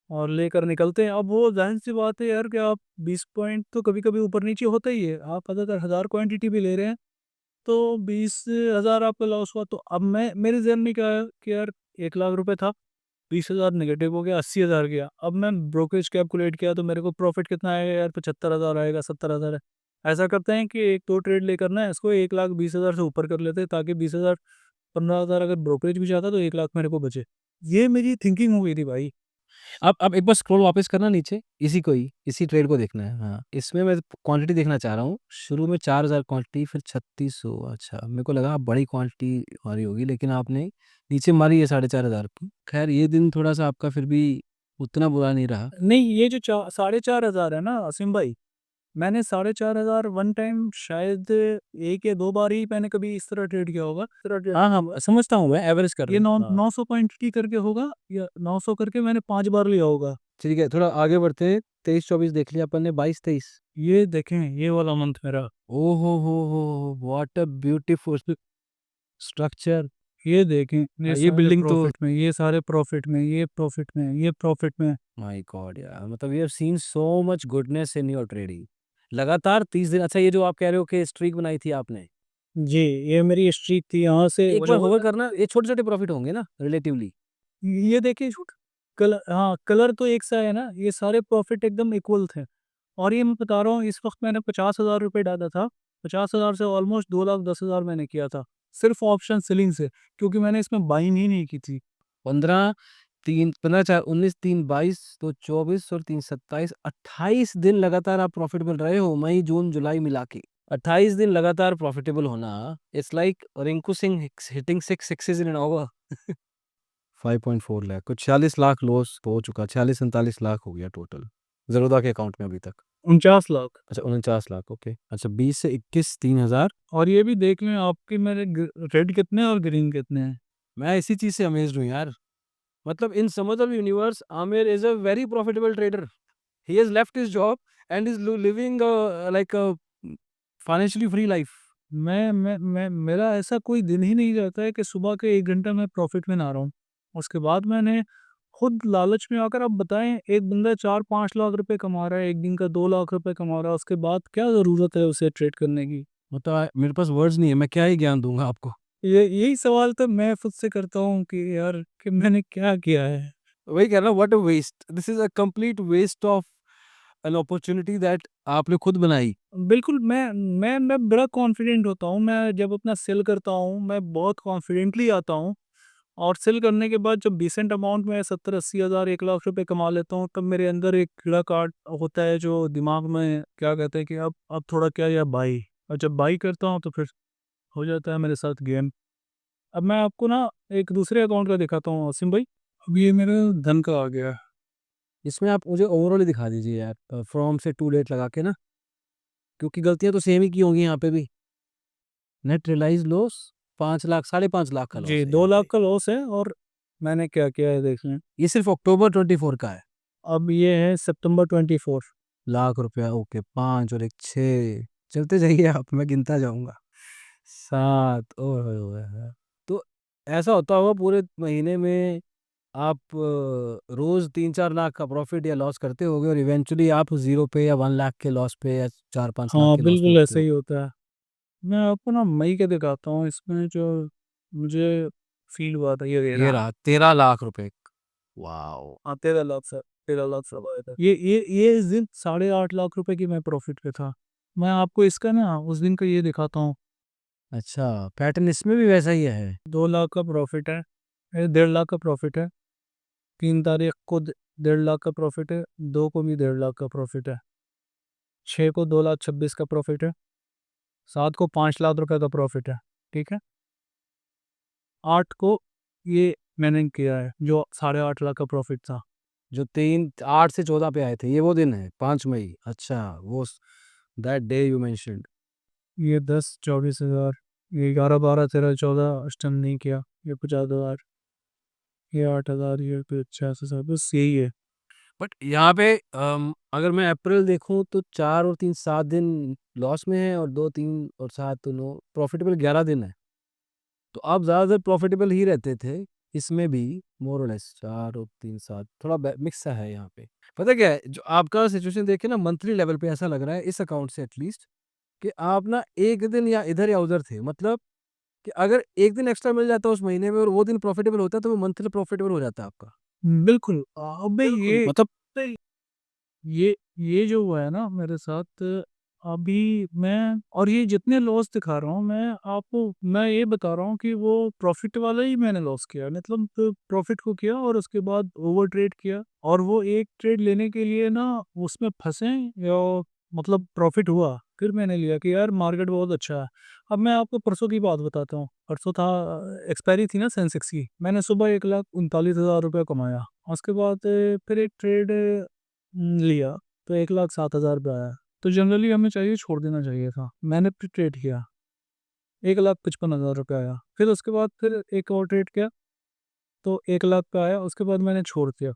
और लेकर निकलते हैं। अब वो ज़ाहिर-सी बात है यार कि आप 20 पॉइंट तो कभी-कभी ऊपर-नीचे होता ही है। आप अगर 1000 क्वांटिटी भी ले रहे हैं, तो 20,000 आपका लॉस हुआ। तो अब मैं मेरे ज़हन में क्या है कि यार 1 लाख रुपए था, 20,000 नेगेटिव हो गया, 80,000 गया। अब मैं ब्रोकरेज कैलकुलेट किया तो मेरे को प्रॉफ़िट कितना आएगा यार, 75,000 आएगा, 70,000 है। ऐसा करते हैं कि 1-2 ट्रेड लेकर ना इसको 1,20,000 से ऊपर कर लेते हैं, ताकि 20,000 15,000 अगर ब्रोकरेज भी जाता तो 1 लाख मेरे को बचे। ये मेरी थिंकिंग हो गई थी भाई। अब एक बार स्क्रॉल वापस करना नीचे, इसी को ही, इसी ट्रेड को देखना है। हाँ, इसमें मैं क्वांटिटी देखना चाह रहा हूँ। शुरू में 4000 क्वांटिटी, फिर 3600। अच्छा, मेरे को लगा बड़ी क्वांटिटी मारी होगी, लेकिन आपने नीचे मारी है 4,500 की। खैर ये दिन थोड़ा-सा आपका फिर भी उतना बुरा नहीं रहा। नहीं, ये जो 4,500 है ना असीम भाई, मैंने 4,500 वन टाइम शायद 1 या 2 बार ही मैंने कभी इस तरह ट्रेड किया होगा। इस तरह ट्रेड हाँ, नहीं हाँ, हुआ। समझता हूँ मैं, एवरेज कर रहा ये हूँ। नौ हाँ, 900 क्वांटिटी करके होगा या 900 करके मैंने 5 बार लिया होगा। ठीक है, थोड़ा आगे बढ़ते हैं। 23-24 देख लिया अपन ने, 22-23। ये देखें, ये वाला मंथ मेरा, ओह हो! What a beautiful structure. ये देखें, ये ये सारे बिल्डिंग तो प्रॉफ़िट में, ये सारे प्रॉफ़िट में, ये प्रॉफ़िट में, ये प्रॉफ़िट में। माय गॉड यार, मतलब you have seen so much goodness in your trading. लगातार 30 दिन। अच्छा, ये जो आप कह रहे हो कि स्ट्रीक बनाई थी आपने, जी, ये मेरी स्ट्रीक थी यहाँ से एक बार जो होवर करना, ये छोटे-छोटे प्रॉफिट होंगे ना रिलेटिवली? ये देखिए हाँ, कलर तो एक सा है ना, ये सारे प्रॉफ़िट एकदम इक्वल थे। और ये मैं बता रहा हूँ, इस वक़्त मैंने 50,000 रुपए डाला था। 50,000 से ऑलमोस्ट 2,10,000 मैंने किया था। सिर्फ़ ऑप्शन सेलिंग से, क्योंकि मैंने इसमें बाइंग ही नहीं की थी। 15 3 15 4 19 3 22 तो 24 और 3 27, 28 दिन लगातार आप प्रॉफिट मिल रहे हो, मई, जून, जुलाई मिला के। 28 दिन लगातार प्रॉफिटेबल होना, it's like Rinku Singh hitting 6 sixes in an over. 5.4 lakh, कुछ 46 लाख लॉस हो चुका, 46-47 लाख हो गया टोटल, ज़रोदा के अकाउंट में अभी तक। 49 लाख। अच्छा 49 लाख, ओके। अच्छा 20 से 21 3000। और ये भी देख लें आपके मेरे रेड कितने हैं और ग्रीन कितने हैं। मैं इसी चीज़ से अमेज़्ड हूँ यार। मतलब in some other universe Aamir is a very profitable trader. He has left his job and is living like a financially free life. मैं मेरा ऐसा कोई दिन ही नहीं जाता है कि सुबह के 1 घंटा मैं प्रॉफ़िट में ना रहूँ। उसके बाद मैंने खुद लालच में आकर, आप बताएँ, एक बंदा 4-5 लाख रुपए कमा रहा है, एक दिन का 2 लाख रुपए कमा रहा है, उसके बाद क्या ज़रूरत है उसे ट्रेड करने की? मतलब मेरे पास वर्ड्स नहीं है, मैं क्या ही ज्ञान दूँगा आपको। ये यही सवाल तो मैं खुद से करता हूँ कि यार, कि मैंने क्या किया है? वही कह रहा हूँ, what a waste. This is a complete waste of an opportunity that आपने खुद बनाई। बिल्कुल, मैं बड़ा कॉन्फिडेंट होता हूँ, मैं जब अपना सेल करता हूँ, मैं बहुत कॉन्फिडेंटली आता हूँ। और सेल करने के बाद जब डिसेंट अमाउंट में 70-80 हज़ार 1 लाख रुपए कमा लेता हूँ, तब मेरे अंदर एक कीड़ा काट होता है जो दिमाग में क्या कहते हैं कि अब थोड़ा क्या, या बाई। और जब बाई करता हूँ तो फिर हो जाता है मेरे साथ गेम। अब मैं आपको ना एक दूसरे अकाउंट का दिखाता हूँ आसिम भाई। अब ये मेरे धन का आ गया। इसमें आप मुझे ओवरऑल ही दिखा दीजिए यार, फ्रॉम से टू डेट लगा के ना, क्योंकि गलतियाँ तो सेम ही की होंगी यहाँ पे भी। नेट रियलाइज़ लॉस 5 लाख, साढ़े 5 लाख का जी, लॉस है 2 यहाँ लाख पे। का लॉस है। और मैंने क्या किया है देख लें। ये सिर्फ़ अक्टूबर 24 का है। अब ये है सितंबर 24। लाख रुपया, ओके, 5 और 1 6, चलते जाइए आप, मैं गिनता जाऊँगा। 7, ओए होए होए होए! तो ऐसा होता होगा पूरे महीने में आप रोज़ 3-4 लाख का प्रॉफ़िट या लॉस करते होंगे और इवेंचुअली आप 0 पे या 1 लाख के लॉस पे या 4-5 लाख हाँ, के लॉस पे बिल्कुल उठते ऐसा हो। ही होता है। मैं आपको ना मई का दिखाता हूँ, इसमें जो मुझे फ़ील हुआ था, ये ये रहा। रहा 13 लाख रुपए। वॉव! हाँ, 13 लाख सर, 13 लाख सब आया था। ये इस दिन 8.5 लाख रुपए की मैं प्रॉफ़िट पे था। मैं आपको इसका ना उस दिन का ये दिखाता हूँ। अच्छा, पैटर्न इसमें भी वैसा ही है। 2 लाख का प्रॉफ़िट है, 1.5 लाख का प्रॉफ़िट है, 3 तारीख को 1.5 लाख का प्रॉफ़िट है, 2 को भी 1.5 लाख का प्रॉफ़िट है, 6 को 2,26,000 का प्रॉफ़िट है, 7 को 5 लाख रुपए का प्रॉफ़िट है, ठीक है? 8 को ये मैंने किया है, जो 8.5 लाख का प्रॉफ़िट था। जो 3 8 से 14 पे आए थे, ये वो दिन है, 5 मई। अच्छा, वो स दैट डे यू मेंशन्ड। ये 10-24 हज़ार, ये 11, 12, 13, 14 अष्टम नहीं किया, ये 50,000, ये 8,000, ये फिर 86,000, बस यही है। बट यहाँ पे अगर मैं अप्रैल देखूँ तो 4 और 3 7 दिन लॉस में है और 2 3 और 7 तो नो प्रॉफिटेबल 11 दिन है। तो आप ज़्यादातर प्रॉफिटेबल ही रहते थे, इसमें भी मोर और लेस 4 और 3 7 थोड़ा बै मिक्स सा है यहाँ पे। पता क्या है, जो आपका सिचुएशन देख के ना मंथली लेवल पे ऐसा लग रहा है इस अकाउंट से एटलीस्ट कि आप ना 1 दिन या इधर या उधर थे। मतलब कि अगर 1 दिन एक्स्ट्रा मिल जाता उस महीने में और वो दिन प्रॉफिटेबल होता तो वो मंथली प्रॉफिटेबल हो जाता आपका। बिल्कुल। अबे बिल्कुल, ये मतलब ये जो हुआ है ना मेरे साथ, अभी मैं, और ये जितने लॉस दिखा रहा हूँ मैं आपको, मैं ये बता रहा हूँ कि वो प्रॉफिट वाला ही मैंने लॉस किया, मतलब प्रॉफिट को किया और उसके बाद ओवर ट्रेड किया, और वो एक ट्रेड लेने के लिए ना उसमें फंसे, या मतलब प्रॉफिट हुआ, फिर मैंने लिया कि यार मार्केट बहुत अच्छा है। अब मैं आपको परसों की बात बताता हूँ। परसों था, एक्सपायरी थी ना सेंसेक्स की, मैंने सुबह 1,39,000 रुपया कमाया। उसके बाद फिर एक ट्रेड लिया, तो 1,07,000 पे आया। तो जनरली हमें चाहिए, छोड़ देना चाहिए था। मैंने फिर ट्रेड किया, 1,55,000 रुपये आया। फिर उसके बाद फिर एक और ट्रेड किया, तो 1 लाख पे आया। उसके बाद मैंने छोड़ दिया,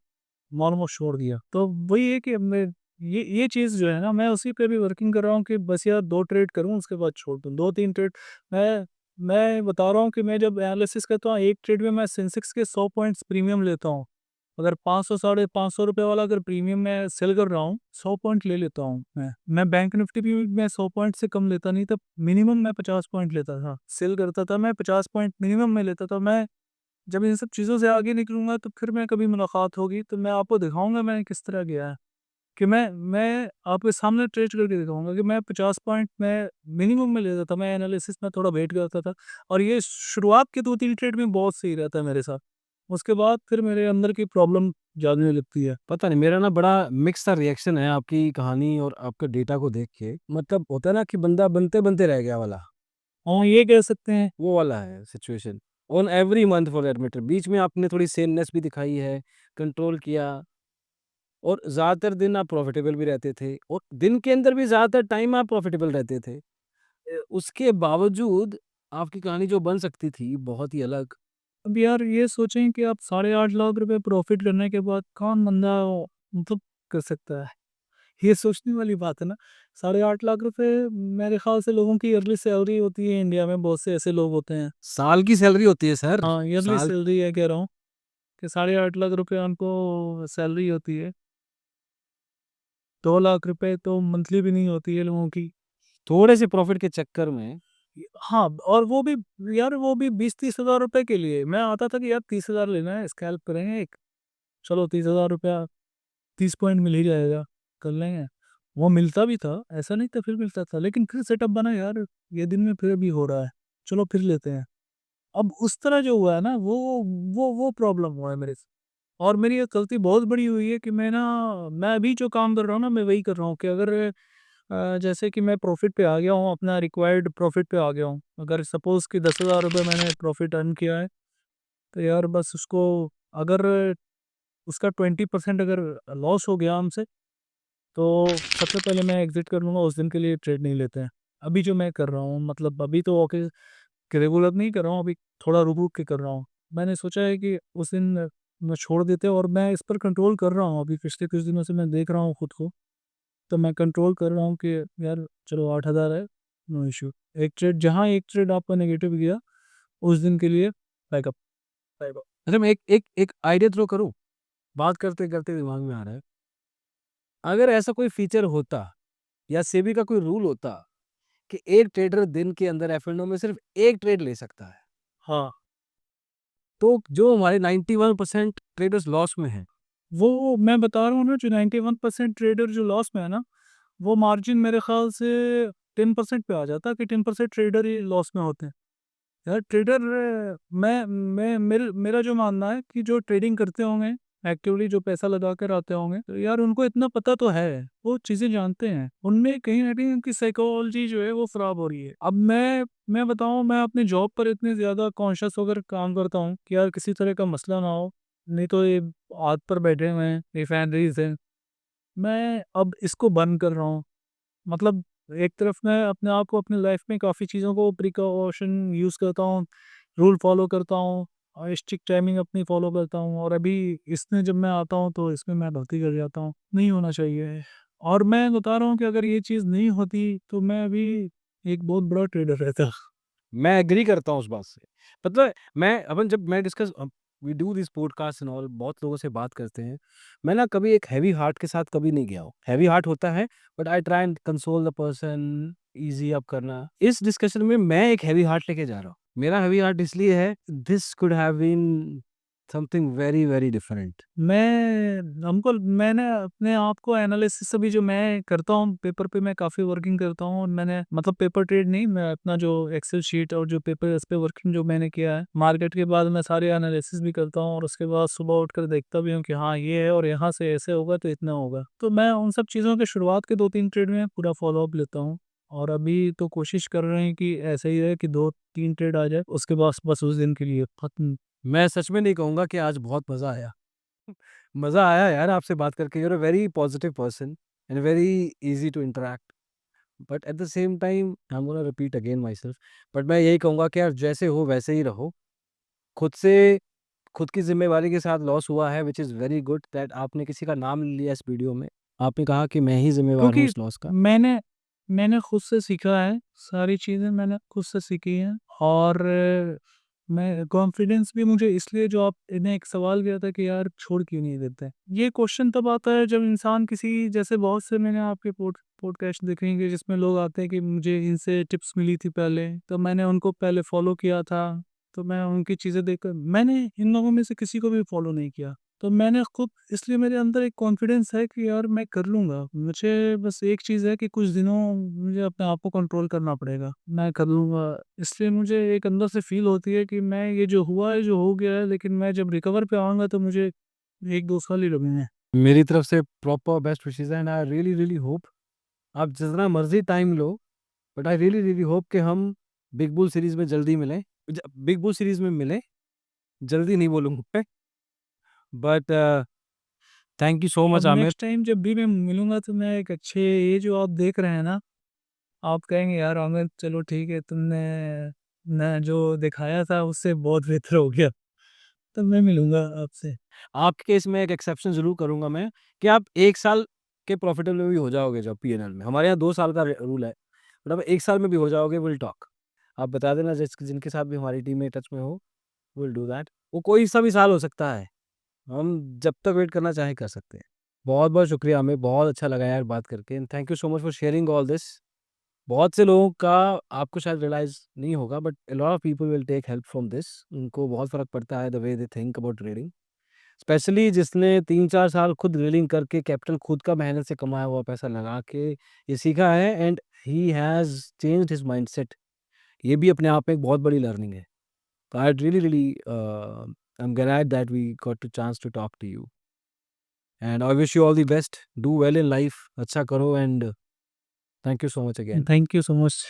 ऑलमोस्ट छोड़ दिया। तो वही है कि मैं ये चीज़ जो है ना, मैं उसी पे भी वर्किंग कर रहा हूँ कि बस यार 2 ट्रेड करूँ, उसके बाद छोड़ दूँ। 2-3 ट्रेड, मैं मैं बता रहा हूँ कि मैं जब एनालिसिस करता हूँ, एक ट्रेड में मैं सेंसेक्स के 100 पॉइंट्स प्रीमियम लेता हूँ। अगर 500 साढ़े 500 रुपए वाला अगर प्रीमियम मैं सेल कर रहा हूँ, 100 पॉइंट ले लेता हूँ मैं। मैं बैंक निफ्टी भी मैं 100 पॉइंट से कम लेता नहीं था, मिनिमम मैं 50 पॉइंट लेता था। सेल करता था मैं 50 पॉइंट मिनिमम में लेता था। मैं जब इन सब चीज़ों से आगे निकलूँगा तो फिर मैं कभी मुलाकात होगी तो मैं आपको दिखाऊँगा मैंने किस तरह किया है। कि मैं आपके सामने ट्रेड करके दिखाऊँगा कि मैं 50 पॉइंट मैं मिनिमम में लेता था, मैं एनालिसिस में थोड़ा वेट करता था, और ये शुरुआत के 2-3 ट्रेड में बहुत सही रहता है मेरे साथ। उसके बाद फिर मेरे अंदर की प्रॉब्लम जानने लगती है। पता नहीं, मेरा ना बड़ा मिक्स सा रिएक्शन है आपकी कहानी और आपके डेटा को देख के। मतलब होता है ना कि बंदा बनते-बनते रह गया वाला, हाँ, ये कह सकते हैं। वो वाला है situation. On every month for that matter. बीच में आपने थोड़ी सेमनेस भी दिखाई है, कंट्रोल किया, और ज़्यादातर दिन आप प्रॉफ़िटेबल भी रहते थे और दिन के अंदर भी ज़्यादातर टाइम आप प्रॉफ़िटेबल रहते थे। उसके बावजूद आपकी कहानी जो बन सकती थी बहुत ही अलग। अब यार ये सोचें कि आप 8.5 लाख रुपए प्रॉफ़िट करने के बाद कौन बंदा मतलब कर सकता है? ये सोचने वाली बात है ना। 8.5 लाख रुपए मेरे ख़्याल से लोगों की ईयरली सैलरी होती है इंडिया में, बहुत से ऐसे लोग होते हैं। साल की सैलरी होती है सर, हाँ, ईयरली साल सैलरी है कह रहा हूँ कि 8.5 लाख रुपए उनको सैलरी होती है। 2 लाख रुपए तो मंथली भी नहीं होती है लोगों की। थोड़े से प्रॉफ़िट के चक्कर में हाँ, और वो भी यार वो भी 20-30 हज़ार रुपए के लिए। मैं आता था कि यार 30,000 लेना है, स्कैल्प करेंगे एक। चलो 30,000 रुपया 30 पॉइंट मिल ही जाएगा, कर लेंगे। वो मिलता भी था, ऐसा नहीं था फिर मिलता था, लेकिन फिर सेटअप बना यार, ये दिन में फिर भी हो रहा है, चलो फिर लेते हैं। अब उस तरह जो हुआ है ना वो प्रॉब्लम हुआ है मेरे से। और मेरी एक गलती बहुत बड़ी हुई है कि मैं अभी जो काम कर रहा हूँ ना, मैं वही कर रहा हूँ कि अगर जैसे कि मैं प्रॉफ़िट पे आ गया हूँ, अपना रिक्वायर्ड प्रॉफ़िट पे आ गया हूँ। अगर सपोज़ कि 10,000 रुपए मैंने प्रॉफ़िट अर्न किया है, तो यार बस उसको अगर उसका 20% अगर लॉस हो गया हमसे, तो सबसे पहले मैं एग्ज़िट कर लूँगा, उस दिन के लिए ट्रेड नहीं लेते हैं। अभी जो मैं कर रहा हूँ मतलब अभी तो ओके कि रेगुलर नहीं कर रहा हूँ, अभी थोड़ा रुक-रुक के कर रहा हूँ। मैंने सोचा है कि उस दिन मैं छोड़ देते और मैं इस पर कंट्रोल कर रहा हूँ, अभी पिछले कुछ दिनों से मैं देख रहा हूँ खुद को, तो मैं कंट्रोल कर रहा हूँ कि यार चलो 8,000 है, नो इश्यू। एक ट्रेड आपका नेगेटिव गया, उस दिन के लिए बैकअप बैकअप। अच्छा मैं एक आइडिया थ्रो करूँ? बात करते-करते दिमाग में आ रहा है। अगर ऐसा कोई फ़ीचर होता या सेबी का कोई रूल होता कि एक ट्रेडर दिन के अंदर एफ&ओ में सिर्फ़ 1 ट्रेड ले सकता है, हाँ, तो जो हमारे 91% ट्रेडर्स लॉस में हैं, वो मैं बता रहा हूँ ना, जो 91% ट्रेडर जो लॉस में है ना, वो मार्जिन मेरे ख़्याल से 10% पे आ जाता कि 10% ट्रेडर ही लॉस में होते हैं। यार ट्रेडर मैं मेरा जो मानना है कि जो ट्रेडिंग करते होंगे, एक्टिवली जो पैसा लगा कर आते होंगे, तो यार उनको इतना पता तो है, वो चीज़ें जानते हैं। उनमें कहीं न कहीं उनकी साइकोलॉजी जो है वो ख़राब हो रही है। अब मैं बताऊँ, मैं अपनी जॉब पर इतने ज़्यादा कॉन्शियस होकर काम करता हूँ कि यार किसी तरह का मसला ना हो, नहीं तो ये हाथ पर बैठे हुए हैं, रिफाइनरीज़ हैं। मैं अब इसको बंद कर रहा हूँ। मतलब एक तरफ मैं अपने आप को अपनी लाइफ में काफ़ी चीज़ों को प्रिकॉशन यूज़ करता हूँ, रूल फॉलो करता हूँ और स्ट्रिक्ट टाइमिंग अपनी फॉलो करता हूँ, और अभी इसमें जब मैं आता हूँ तो इसमें मैं गलती कर जाता हूँ, नहीं होना चाहिए। और मैं बता रहा हूँ कि अगर ये चीज़ नहीं होती तो मैं अभी एक बहुत बड़ा ट्रेडर रहता। मैं एग्री करता हूँ उस बात से। मतलब मैं अपन जब मैं discuss we do this podcast and all बहुत लोगों से बात करते हैं। मैं ना कभी एक हेवी हार्ट के साथ कभी नहीं गया हूँ। हेवी हार्ट होता है but I try and console the person, easy up करना। इस डिस्कशन में मैं एक हेवी हार्ट लेके जा रहा हूँ। मेरा हेवी हार्ट इसलिए है this could have been something very, very different. मैंने अपने आप को एनालिसिस अभी जो मैं करता हूँ पेपर पे, मैं काफ़ी वर्किंग करता हूँ, और मैंने मतलब पेपर ट्रेड नहीं, मैं अपना जो एक्सेल शीट और जो पेपर इस पे वर्किंग जो मैंने किया है मार्केट के बाद, मैं सारे एनालिसिस भी करता हूँ और उसके बाद सुबह उठकर देखता भी हूँ कि हाँ ये है और यहाँ से ऐसे होगा तो इतना होगा। तो मैं उन सब चीज़ों के शुरुआत के 2-3 ट्रेड में पूरा फॉलोअप लेता हूँ, और अभी तो कोशिश कर रहे हैं कि ऐसा ही रहे कि 2-3 ट्रेड आ जाए, उसके बाद बस उस दिन के लिए खत्म। मैं सच में नहीं कहूँगा कि आज बहुत मज़ा आया। मज़ा आया यार आपसे बात करके। You are a very positive person and very easy to interact. But at the same time I am gonna repeat again myself, but मैं यही कहूँगा कि यार जैसे हो वैसे ही रहो। खुद से खुद की ज़िम्मेवारी के साथ लॉस हुआ है which is very good that आपने किसी का नाम लिया इस वीडियो में। आपने कहा कि मैं ही ज़िम्मेवार हूँ क्योंकि इस लॉस का। मैंने मैंने खुद से सीखा है, सारी चीज़ें मैंने खुद से सीखी हैं, और मैं कॉन्फिडेंस भी मुझे इसलिए, जो आपने एक सवाल किया था कि यार छोड़ क्यों नहीं देते? ये क्वेश्चन तब आता है जब इंसान किसी जैसे, बहुत से मैंने आपके पॉडकास्ट देखे हैं कि जिसमें लोग आते हैं कि मुझे इनसे टिप्स मिली थी पहले, तो मैंने उनको पहले फॉलो किया था, तो मैं उनकी चीज़ें देखकर मैंने इन लोगों में से किसी को भी फॉलो नहीं किया। तो मैंने खुद, इसलिए मेरे अंदर एक कॉन्फिडेंस है कि यार मैं कर लूँगा। मुझे बस एक चीज़ है कि कुछ दिनों मुझे अपने आप को कंट्रोल करना पड़ेगा। मैं कर लूँगा। इसलिए मुझे एक अंदर से फ़ील होती है कि मैं, ये जो हुआ है, जो हो गया है, लेकिन मैं जब रिकवर पे आऊँगा तो मुझे 1-2 साल ही लगेंगे। मेरी तरफ से proper best wishes and I really, really hope आप जितना मर्ज़ी time low, but I really, really hope कि हम बिग बुल सीरीज़ में जल्दी मिलें। बिग बुल सीरीज़ में मिलें, जल्दी नहीं बोलूँगा मैं, बट थैंक यू सो अब मच आमिर। नेक्स्ट टाइम जब भी मैं मिलूँगा तो मैं एक अच्छे ये जो आप देख रहे हैं ना, आप कहेंगे यार आमिर चलो ठीक है तुमने ना जो दिखाया था उससे बहुत बेहतर हो गया। तब मैं मिलूँगा आपसे। आपके केस में एक एक्सेप्शन ज़रूर करूँगा मैं कि आप 1 साल के प्रॉफिटेबल भी हो जाओगे जब पीएनएल में। हमारे यहाँ 2 साल का रे रूल है। मतलब 1 साल में भी हो जाओगे, विल टॉक। आप बता देना जिनके साथ भी हमारी टीम में टच में हो, विल डू दैट। वो कोई सा भी साल हो सकता है। हम जब तक वेट करना चाहें कर सकते हैं। बहुत-बहुत शुक्रिया हमें, बहुत अच्छा लगा यार बात करके and thank you so much for sharing all this. बहुत से लोगों का आपको शायद रियलाइज़ नहीं होगा but a lot of people will take help from this. उनको बहुत फ़र्क पड़ता है the way they think about trading. Specially जिसने 3-4 साल खुद ड्रिलिंग करके कैपिटल खुद का मेहनत से कमाया हुआ पैसा लगा के ये सीखा है and he has changed his mindset. ये भी अपने आप में एक बहुत बड़ी लर्निंग है। तो I really I am glad that we got to chance to talk to you and I wish you all the best. Do well in life. अच्छा करो and thank you so much again. Thank you so much.